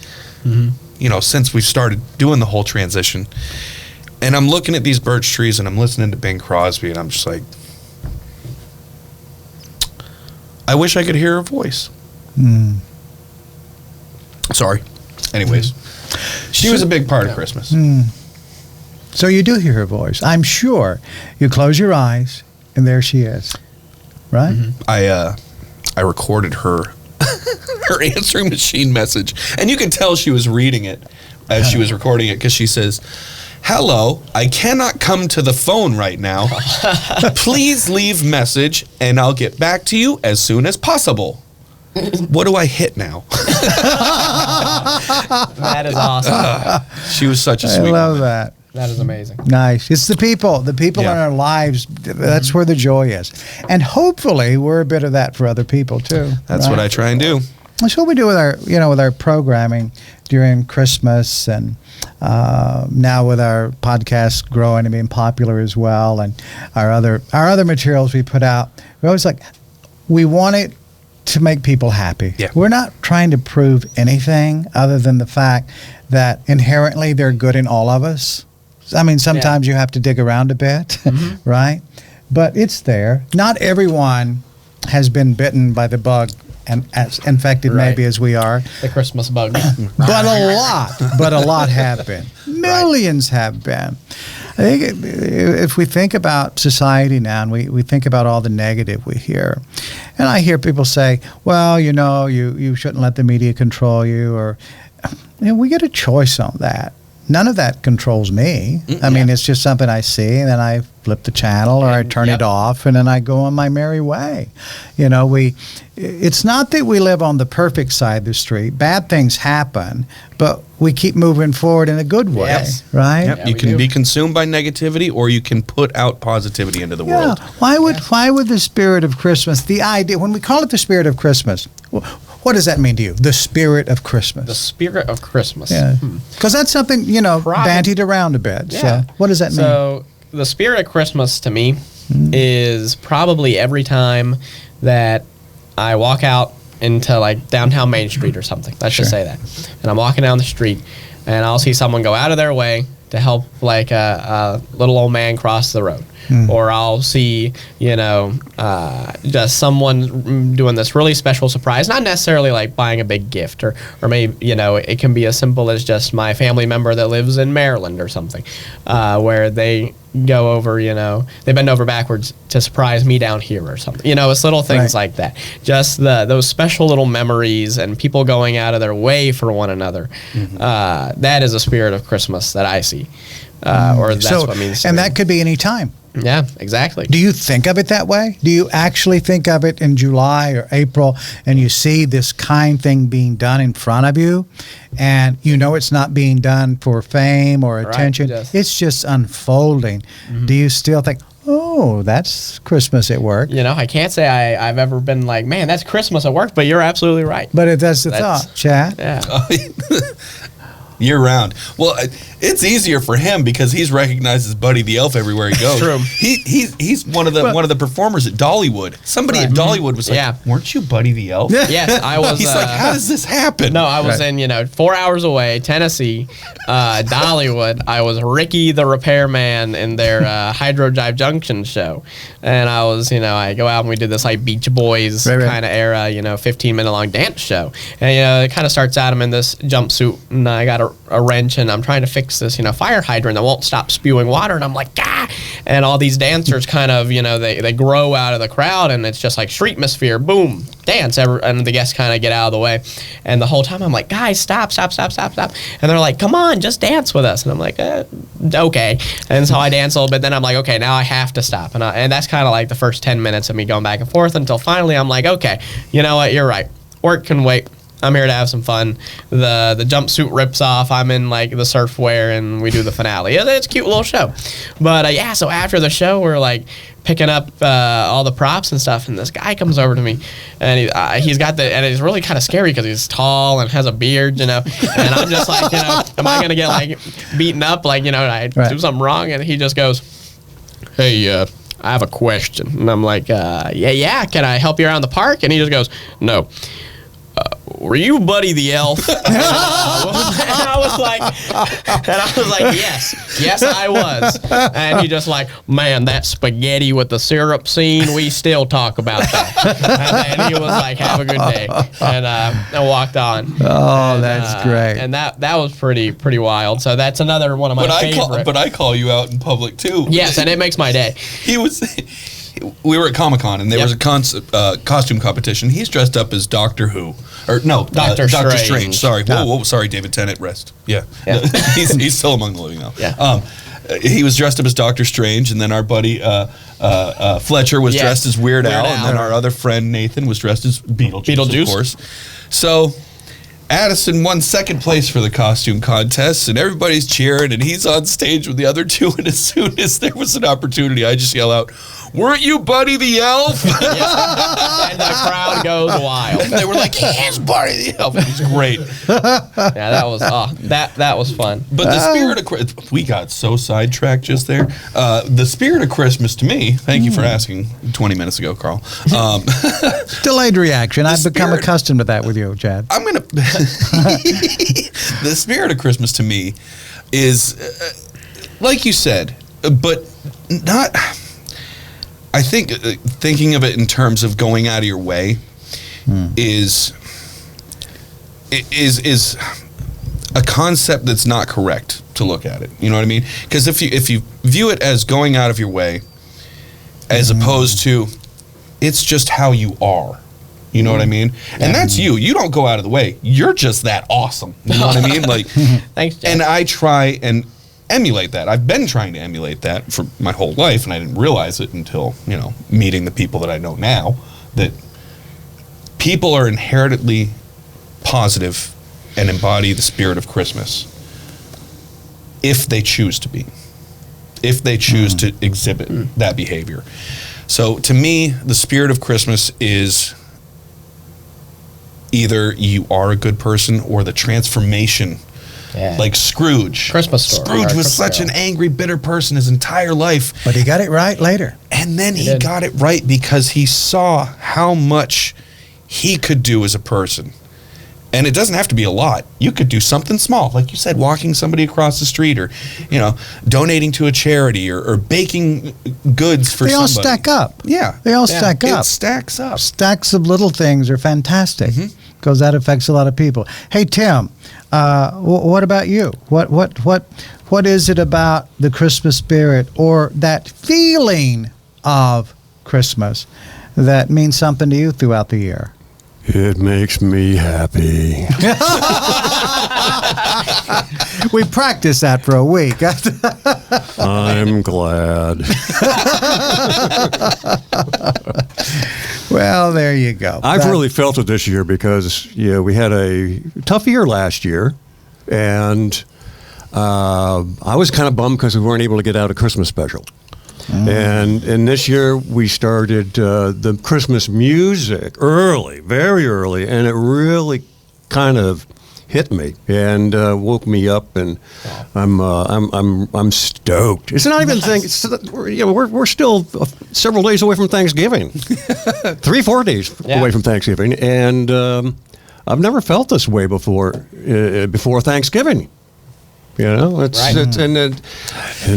Speaker 3: since we've started doing the whole transition. And I'm looking at these birch trees, and I'm listening to Bing Crosby, and I'm just like, I wish I could hear her voice. Sorry. Anyways, she was a big part of Christmas.
Speaker 2: So you do hear her voice. I'm sure. You close your eyes, and there she is. Right?
Speaker 3: I recorded her answering machine message, and you can tell she was reading it as she was recording it, because she says, "Hello, I cannot come to the phone right now. Please leave message, and I'll get back to you as soon as possible." What do I hit now?
Speaker 4: That is awesome.
Speaker 3: She was such a sweet
Speaker 2: I love
Speaker 3: woman.
Speaker 2: that.
Speaker 4: That is amazing.
Speaker 2: Nice. It's the people in our lives. That's where the joy is. And hopefully we're a bit of that for other people too.
Speaker 3: That's what I try and do.
Speaker 2: That's what we do with our programming during Christmas, and now with our podcast growing and being popular as well, and our other materials we put out. We want it to make people happy.
Speaker 3: Yeah.
Speaker 2: We're not trying to prove anything other than the fact that inherently they're good in all of us. I mean, sometimes you have to dig around a bit, right? But it's there. Not everyone has been bitten by the bug and as infected maybe as we are.
Speaker 4: The Christmas bug.
Speaker 2: But a lot have been. Millions have been. I think if we think about society now and we think about all the negative we hear, and I hear people say, well, you shouldn't let the media control you, or we get a choice on that. None of that controls me. I mean, it's just something I see, and then I flip the channel or I turn it off, and then I go on my merry way. It's not that we live on the perfect side of the street. Bad things happen, but we keep moving forward in a good way, right?
Speaker 3: Yep.
Speaker 4: Yeah,
Speaker 3: you can
Speaker 4: do.
Speaker 3: be consumed by negativity, or you can put out positivity into the world.
Speaker 2: Why would the spirit of Christmas, the idea, when we call it the spirit of Christmas, what does that mean to you? The spirit of Christmas.
Speaker 4: The spirit of Christmas.
Speaker 2: Yeah. Because that's something, bandied around a bit.
Speaker 4: Yeah.
Speaker 2: So what does that mean?
Speaker 4: So the spirit of Christmas to me is probably every time that I walk out into like downtown Main Street or something. Let's just say that. And I'm walking down the street and I'll see someone go out of their way to help like a little old man cross the road. Or I'll see, just someone doing this really special surprise, not necessarily like buying a big gift or maybe, it can be as simple as just my family member that lives in Maryland or something, where they go over, they bend over backwards to surprise me down here or something. It's little things like that. Just those special little memories and people going out of their way for one another. That is a spirit of Christmas that I see. Or that's what it means to
Speaker 2: and
Speaker 4: me.
Speaker 2: that could be any time.
Speaker 4: Yeah, exactly.
Speaker 2: Do you think of it that way? Do you actually think of it in July or April and you see this kind thing being done in front of you and it's not being done for fame or attention? It's just unfolding. Do you still think, oh, that's Christmas at work?
Speaker 4: I can't say I've ever been like, man, that's Christmas at work, but you're absolutely right.
Speaker 2: But that's the thought, Chad.
Speaker 4: Yeah.
Speaker 3: Year round. Well, it's easier for him because he's recognized as Buddy the Elf everywhere he goes.
Speaker 4: True.
Speaker 3: He's one of the performers at Dollywood. Somebody at Dollywood was like, "Weren't you Buddy the Elf?"
Speaker 4: Yes, I was.
Speaker 3: He's like, "How does this happen?"
Speaker 4: No, I was in 4 hours away, Tennessee, Dollywood. I was Ricky the Repairman in their Hydro Jive Junction show, and I was I go out and we did this like Beach Boys kind of era 15-minute long dance show, and it kind of starts out I'm in this jumpsuit and I got a wrench and I'm trying to fix this fire hydrant that won't stop spewing water, and I'm like, ah, and all these dancers kind of they grow out of the crowd and it's just like streetmosphere, boom, dance, and the guests kind of get out of the way, and the whole time I'm like, guys, stop, and they're like, come on, just dance with us, and I'm like, okay, and so I dance a little bit, then I'm like, okay, now I have to stop, and that's kind of like the first 10 minutes of me going back and forth until finally I'm like, okay, you know what, you're right, work can wait. I'm here to have some fun. The jumpsuit rips off. I'm in like the surf wear, and we do the finale. It's a cute little show. But so after the show, we're like picking up all the props and stuff, and this guy comes over to me, and he's got and it's really kind of scary because he's tall and has a beard, and I'm just like, am I gonna get like beaten up, like I do something wrong? And he just goes, hey, I have a question, and I'm like, yeah, can I help you around the park? And he just goes, no. Were you Buddy the Elf? And I was like, yes, I was. And he just like, man, that spaghetti with the syrup scene, we still talk about that. And then he was like, have a good day, and I walked on.
Speaker 2: Oh, that's great.
Speaker 4: And that was pretty wild. So that's another one of my favorite.
Speaker 3: But I call you out in public too.
Speaker 4: Yes, and it makes my day.
Speaker 3: We were at Comic-Con and there was a costume competition. He's dressed up as Doctor Who. Or no,
Speaker 4: Doctor
Speaker 3: Strange. Sorry. Whoa, sorry, David Tennant, rest. Yeah. He's still among the living now.
Speaker 4: Yeah.
Speaker 3: He was dressed up as Doctor Strange, and then our buddy Fletcher was dressed as Weird Al, and then our other friend Nathan was dressed as Beetlejuice, of course. So Addison won second place for the costume contest, and everybody's cheering, and he's on stage with the other two, and as soon as there was an opportunity, I just yell out, weren't you Buddy the Elf?
Speaker 4: And the crowd goes wild.
Speaker 3: And they were like, he is Buddy the Elf. It was great.
Speaker 4: Yeah, that was fun.
Speaker 3: But the spirit of we got so sidetracked just there. The spirit of Christmas to me, thank you for asking 20 minutes ago, Carl.
Speaker 2: Delayed reaction. I've become accustomed to that with you, Chad.
Speaker 3: I'm going to... The spirit of Christmas to me is, like you said, but not... I think thinking of it in terms of going out of your way is a concept that's not correct to look at it. You know what I mean? Because if you view it as going out of your way, as opposed to it's just how you are. You know what I mean? And that's you. You don't go out of the way. You're just that awesome. You know what I mean? Like,
Speaker 4: Thanks, Jack.
Speaker 3: and I try and emulate that. I've been trying to emulate that for my whole life, and I didn't realize it until, meeting the people that I know now, that people are inherently positive and embody the spirit of Christmas if they choose to be, if they choose to exhibit that behavior. So to me, the spirit of Christmas is either you are a good person or the transformation.
Speaker 4: Yeah.
Speaker 3: Like Scrooge.
Speaker 4: Christmas story.
Speaker 3: Scrooge was
Speaker 4: Christmas
Speaker 3: such
Speaker 4: Carol.
Speaker 3: an angry, bitter person his entire life.
Speaker 2: But he got it right later.
Speaker 3: And then he
Speaker 4: did.
Speaker 3: got it right because he saw how much he could do as a person. And it doesn't have to be a lot. You could do something small, like you said, walking somebody across the street, or donating to a charity, or baking goods for
Speaker 2: They all
Speaker 3: somebody.
Speaker 2: stack up.
Speaker 3: Yeah.
Speaker 2: They all stack
Speaker 3: It
Speaker 2: up.
Speaker 3: stacks up.
Speaker 2: Stacks of little things are fantastic because that affects a lot of people. Hey, Tim, what about you? What is it about the Christmas spirit or that feeling of Christmas that means something to you throughout the year?
Speaker 1: It makes me happy.
Speaker 2: We practiced that for a week.
Speaker 1: I'm glad.
Speaker 2: Well, there you go.
Speaker 1: I've really felt it this year because we had a tough year last year, and I was kind of bummed because we weren't able to get out a Christmas special. And this year we started the Christmas music early, very early, and it really kind of hit me and woke me up, and I'm stoked. It's not even we're still several days away from Thanksgiving, 3-4 days away from Thanksgiving, and I've never felt this way before Thanksgiving. It's and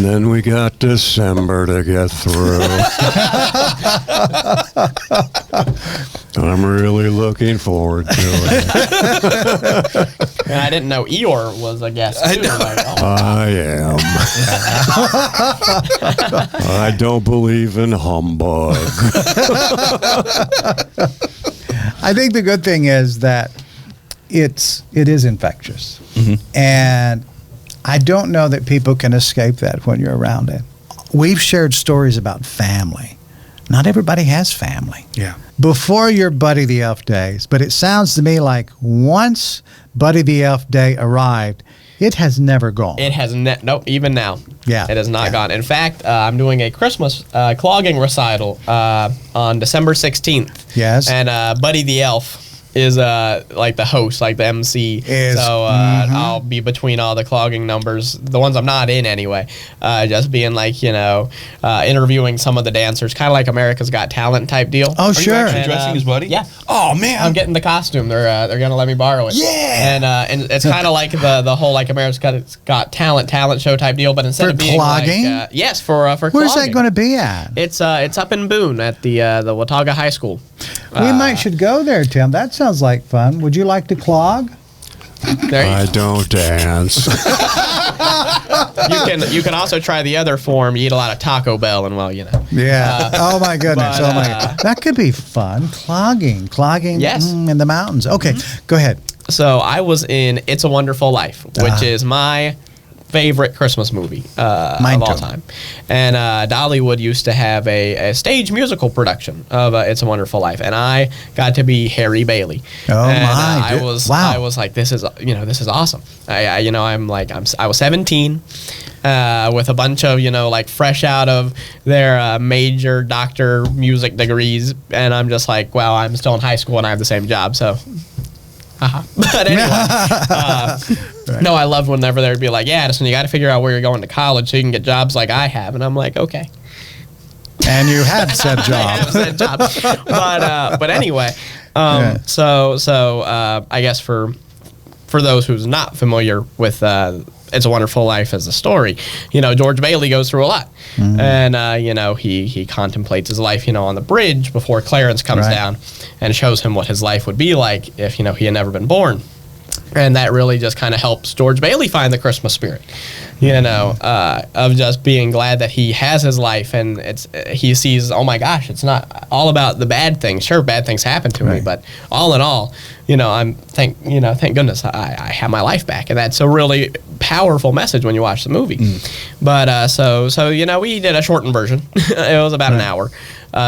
Speaker 1: then we got December to get through. I'm really looking forward to it.
Speaker 4: And I didn't know Eeyore was a guest, too.
Speaker 1: I am. I don't believe in humbug.
Speaker 2: I think the good thing is that it is infectious, and I don't know that people can escape that when you're around it. We've shared stories about family. Not everybody has family.
Speaker 3: Yeah.
Speaker 2: Before your Buddy the Elf days, but it sounds to me like once Buddy the Elf Day arrived, it has never gone.
Speaker 4: It has nope, even now.
Speaker 2: Yeah.
Speaker 4: It has not gone. In fact, I'm doing a Christmas clogging recital on December 16th.
Speaker 2: Yes.
Speaker 4: And Buddy the Elf is like the host, like the MC. So I'll be between all the clogging numbers, the ones I'm not in anyway, just being like, interviewing some of the dancers, kind of like America's Got Talent type deal.
Speaker 2: Oh,
Speaker 3: Are
Speaker 2: sure.
Speaker 3: you actually dressing as Buddy?
Speaker 4: Yeah.
Speaker 3: Oh, man.
Speaker 4: I'm getting the costume. They're gonna let me borrow it.
Speaker 3: Yeah.
Speaker 4: And it's kind of like the whole like America's Got Talent show type deal, but instead
Speaker 2: For
Speaker 4: of being
Speaker 2: clogging?
Speaker 4: like yes, for
Speaker 2: Where's
Speaker 4: clogging.
Speaker 2: that going to be at?
Speaker 4: It's up in Boone at the Watauga High School.
Speaker 2: We might should go there, Tim. That sounds like fun. Would you like to clog?
Speaker 4: There
Speaker 1: I don't dance.
Speaker 4: you can also try the other form. You eat a lot of Taco Bell, and
Speaker 2: Yeah. Oh my goodness.
Speaker 4: but,
Speaker 2: Oh my God. That could be fun. Clogging.
Speaker 4: Yes.
Speaker 2: In the mountains. Okay. Go ahead.
Speaker 4: So I was in It's a Wonderful Life, which is my favorite Christmas movie
Speaker 2: Mine
Speaker 4: of all
Speaker 2: too.
Speaker 4: time. And Dollywood used to have a stage musical production of It's a Wonderful Life, and I got to be Harry Bailey.
Speaker 2: Oh,
Speaker 4: and,
Speaker 2: my.
Speaker 4: I was like, this is awesome. I was 17. With a bunch of, like fresh out of their major doctor music degrees, and I'm just like, wow, I'm still in high school and I have the same job, so but anyway, no, I loved whenever they'd be like, yeah, Addison, you got to figure out where you're going to college so you can get jobs like I have, and I'm like, okay.
Speaker 2: And you had said
Speaker 4: I
Speaker 2: job.
Speaker 4: have said job. But anyway, so I guess for those who's not familiar with It's a Wonderful Life as a story, George Bailey goes through a lot, and he contemplates his life, on the bridge before Clarence comes
Speaker 2: Right.
Speaker 4: down and shows him what his life would be like if he had never been born. And that really just kind of helps George Bailey find the Christmas spirit. of just being glad that he has his life, and he sees, oh my gosh, it's not all about the bad things. Sure, bad things happen to me, but all in all, thank goodness I have my life back, and that's a really powerful message when you watch the movie. But so we did a shortened version. It was about an hour,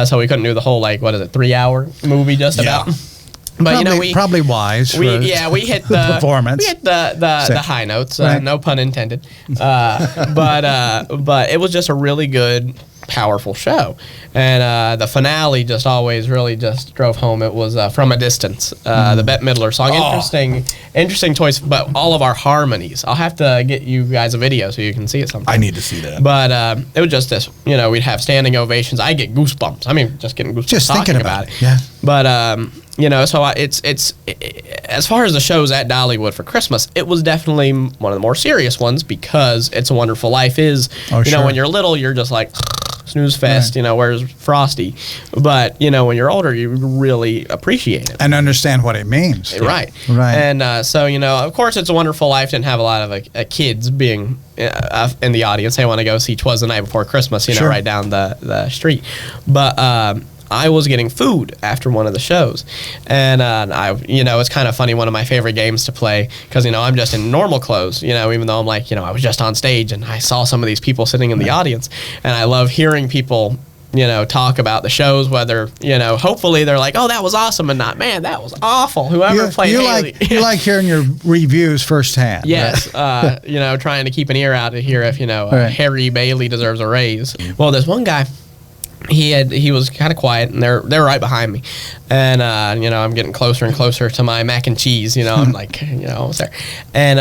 Speaker 4: so we couldn't do the whole 3-hour movie just about. But
Speaker 2: probably wise.
Speaker 4: We hit the
Speaker 2: performance.
Speaker 4: We hit the high notes. No pun intended. But it was just a really good, powerful show, and the finale just always really just drove home. It was From a Distance, the Bette Midler song. Interesting choice, but all of our harmonies. I'll have to get you guys a video so you can see it sometime.
Speaker 3: I need to see that.
Speaker 4: But it was just this. We'd have standing ovations. I get goosebumps. I mean, just getting goosebumps
Speaker 2: just
Speaker 4: talking
Speaker 2: thinking about it.
Speaker 4: Yeah. But so it's as far as the shows at Dollywood for Christmas, it was definitely one of the more serious ones, because It's a Wonderful Life is,
Speaker 2: sure.
Speaker 4: when you're little, you're just like snooze fest, where's Frosty? But, when you're older, you really appreciate it.
Speaker 2: And understand what it means.
Speaker 4: Right.
Speaker 2: Right.
Speaker 4: And so, of course, It's a Wonderful Life didn't have a lot of kids being in the audience. They want to go see 'Twas the Night Before Christmas,
Speaker 2: Sure.
Speaker 4: right down the street. But I was getting food after one of the shows, and it's kind of funny. One of my favorite games to play, because I'm just in normal clothes, even though I'm I was just on stage, and I saw some of these people sitting in the audience, and I love hearing people talk about the shows, whether hopefully they're like, oh, that was awesome, and not, man, that was awful. Whoever played Haley.
Speaker 2: You like hearing your reviews firsthand.
Speaker 4: Yes,
Speaker 2: right?
Speaker 4: Trying to keep an ear out to hear if Harry Bailey deserves a raise. Well, there's one guy. He was kind of quiet, and they're right behind me, and I'm getting closer and closer to my mac and cheese. I'm almost there, and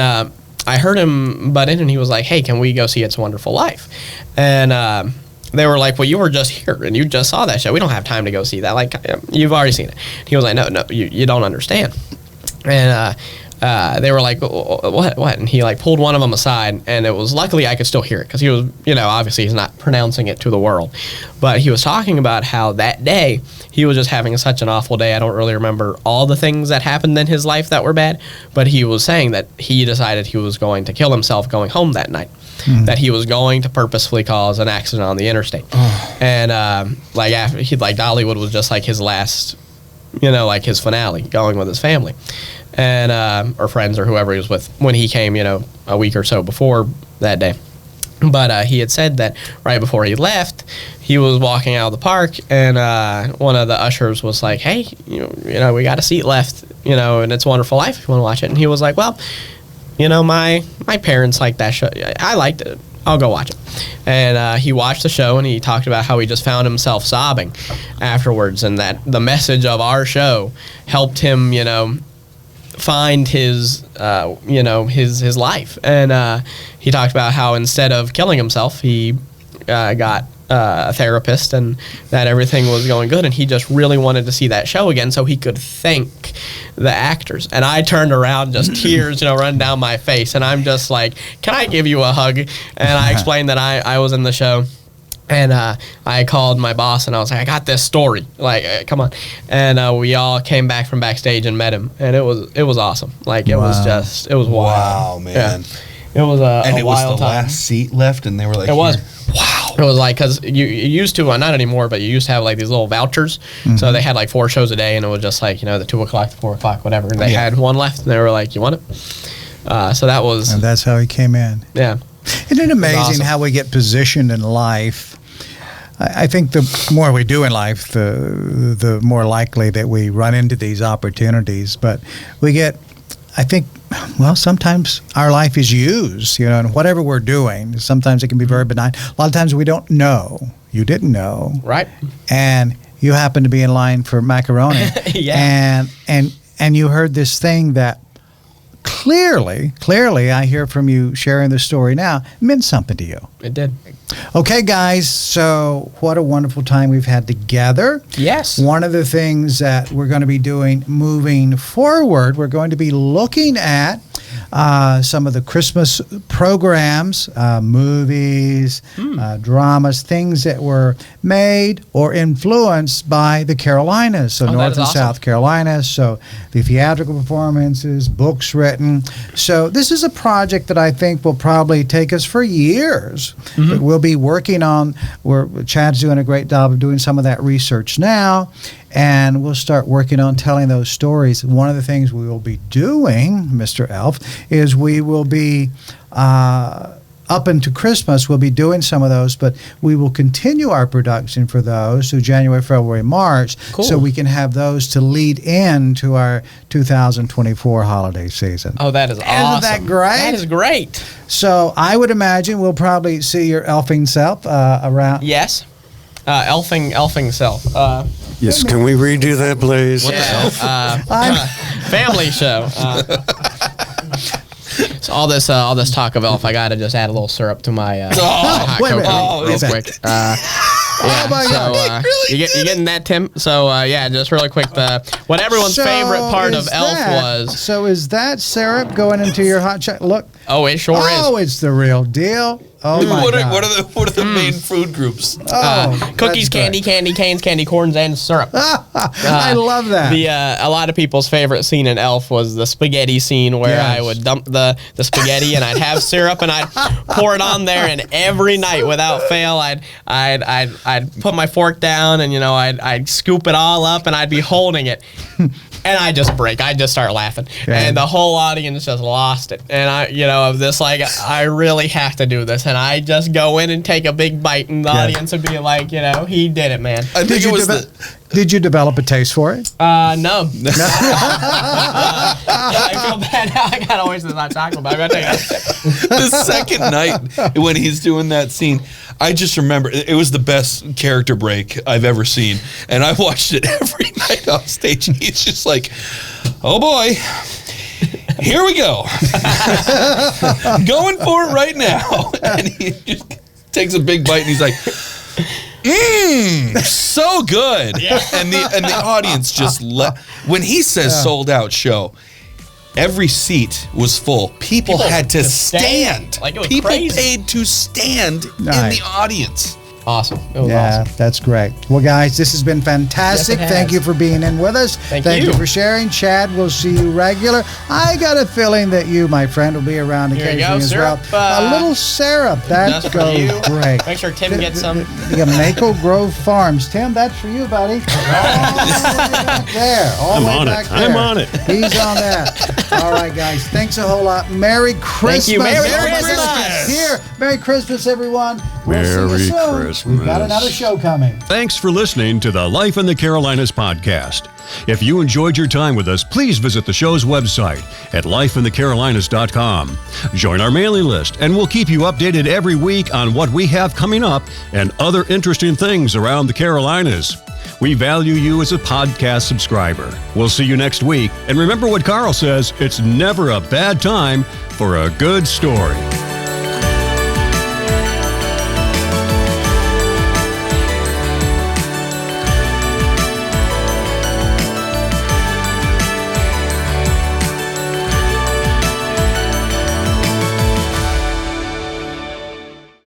Speaker 4: I heard him butt in, and he was like, "Hey, can we go see It's a Wonderful Life?" And they were like, "Well, you were just here, and you just saw that show. We don't have time to go see that. You've already seen it." He was like, "No, you don't understand," and they were like, what? And he pulled one of them aside, and it was, luckily I could still hear it, because he was, obviously he's not pronouncing it to the world, but he was talking about how that day he was just having such an awful day. I don't really remember all the things that happened in his life that were bad, but he was saying that he decided he was going to kill himself going home that night. That he was going to purposefully cause an accident on the interstate. And Dollywood was just his last, his finale, going with his family, and or friends, or whoever he was with when he came, a week or so before that day. But he had said that right before he left, he was walking out of the park, and one of the ushers was like, "Hey, we got a seat left, and It's a Wonderful Life if you want to watch it." And he was like, "Well, my parents liked that show. I liked it. I'll go watch it." And he watched the show, and he talked about how he just found himself sobbing afterwards, and that the message of our show helped him, find his his life. And he talked about how instead of killing himself, he got a therapist, and that everything was going good, and he just really wanted to see that show again so he could thank the actors. And I turned around, just tears running down my face, and I'm just like, "Can I give you a hug?" And I explained that I was in the show. And I called my boss, and I was like, "I got this story. Come on!" And we all came back from backstage and met him, and it was awesome. It was wild.
Speaker 3: Wow, man!
Speaker 4: Yeah. It was
Speaker 3: and it was
Speaker 4: wild
Speaker 3: the
Speaker 4: time.
Speaker 3: last seat left, and they were like,
Speaker 4: "It was."
Speaker 3: Wow.
Speaker 4: It was because you used to, not anymore, but you used to have these little vouchers. So they had 4 shows a day, and it was just the 2 o'clock, the 4 o'clock, whatever. And they had one left, and they were like, "You want it?" So that was.
Speaker 2: And that's how he came in.
Speaker 4: Yeah.
Speaker 2: Isn't it amazing
Speaker 4: awesome.
Speaker 2: how we get positioned in life? I think the more we do in life, the more likely that we run into these opportunities. But we get, I think, sometimes our life is used, in whatever we're doing. Sometimes it can be very benign. A lot of times we don't know. You didn't know.
Speaker 4: Right.
Speaker 2: And you happen to be in line for macaroni.
Speaker 4: Yeah.
Speaker 2: And you heard this thing that clearly, I hear from you sharing this story now, meant something to you.
Speaker 4: It did.
Speaker 2: Okay, guys, so what a wonderful time we've had together.
Speaker 4: Yes.
Speaker 2: One of the things that we're going to be doing moving forward, we're going to be looking at some of the Christmas programs, movies, dramas, things that were made or influenced by the Carolinas, so North and South Carolina. So the theatrical performances, books written. So this is a project that I think will probably take us for years. But we'll be working on, Chad's doing a great job of doing some of that research now, and we'll start working on telling those stories. One of the things we will be doing, Mr. Elf, is we will be up into Christmas, we'll be doing some of those, but we will continue our production for those through January, February, March, so we can have those to lead into our 2024 holiday season.
Speaker 4: Oh, that is awesome.
Speaker 2: Isn't that great?
Speaker 4: That is great.
Speaker 2: So I would imagine we'll probably see your elfing self around.
Speaker 4: Yes. Elfing self.
Speaker 5: Yes, can we redo that, please?
Speaker 3: What the elf?
Speaker 4: Family show. So all this talk of elf, I gotta just add a little syrup to my hot
Speaker 2: wait a
Speaker 4: cocoa
Speaker 2: minute.
Speaker 4: real quick.
Speaker 2: Oh my God.
Speaker 4: You getting that, Tim? So just really quick, what everyone's favorite part of elf was.
Speaker 2: So is that syrup going into your hot chocolate? Look.
Speaker 4: Oh, it sure is.
Speaker 2: Oh, it's the real deal. Oh my God.
Speaker 3: What are the main food groups?
Speaker 4: Cookies, candy, candy canes, candy corns, and syrup.
Speaker 2: I love that.
Speaker 4: A lot of people's favorite scene in Elf was the spaghetti scene where I would dump the spaghetti and I'd have syrup and I'd pour it on there, and every night without fail I'd put my fork down and I'd scoop it all up and I'd be holding it. And I just break. I just start laughing, and the whole audience just lost it. And I really have to do this, and I just go in and take a big bite, and the audience would be like, he did it, man.
Speaker 3: I think
Speaker 2: Did you develop a taste for it?
Speaker 4: No. I feel bad now. I got oysters not chocolate, but I gotta take it.
Speaker 3: The second night when he's doing that scene, I just remember it was the best character break I've ever seen, and I watched it every night off stage. And he's just like, "Oh boy, here we go, going for it right now," and he just takes a big bite, and he's like, so good. Yeah. And the audience just when he says sold out show, every seat was full. People had to stand.
Speaker 4: Like, it was
Speaker 3: People
Speaker 4: crazy.
Speaker 3: paid to stand in the audience.
Speaker 4: Awesome. It was
Speaker 2: Yeah,
Speaker 4: awesome.
Speaker 2: that's great. Well, guys, this has been fantastic.
Speaker 4: Yes, it
Speaker 2: Thank
Speaker 4: has.
Speaker 2: you for being in with us.
Speaker 4: Thank you.
Speaker 2: for sharing. Chad, we'll see you regular. I got a feeling that you, my friend, will be around
Speaker 4: Here you
Speaker 2: occasionally
Speaker 4: go,
Speaker 2: as
Speaker 4: syrup,
Speaker 2: well. A little syrup. That
Speaker 4: just for
Speaker 2: goes
Speaker 4: you.
Speaker 2: great.
Speaker 4: Make sure Tim gets some.
Speaker 2: The Maple Grove Farms. Tim, that's for you, buddy. All the way back there. All the way back there.
Speaker 1: I'm on it.
Speaker 2: He's on that. All right, guys. Thanks a whole lot. Merry Christmas.
Speaker 4: Thank you. Merry
Speaker 2: Christmas. Here. Merry Christmas, everyone. We'll see
Speaker 1: Merry
Speaker 2: you soon.
Speaker 1: Christmas.
Speaker 2: We've got another show coming.
Speaker 1: Thanks for listening to the Life in the Carolinas podcast. If you enjoyed your time with us, please visit the show's website at lifeinthecarolinas.com. Join our mailing list, and we'll keep you updated every week on what we have coming up and other interesting things around the Carolinas. We value you as a podcast subscriber. We'll see you next week. And remember what Carl says, it's never a bad time for a good story.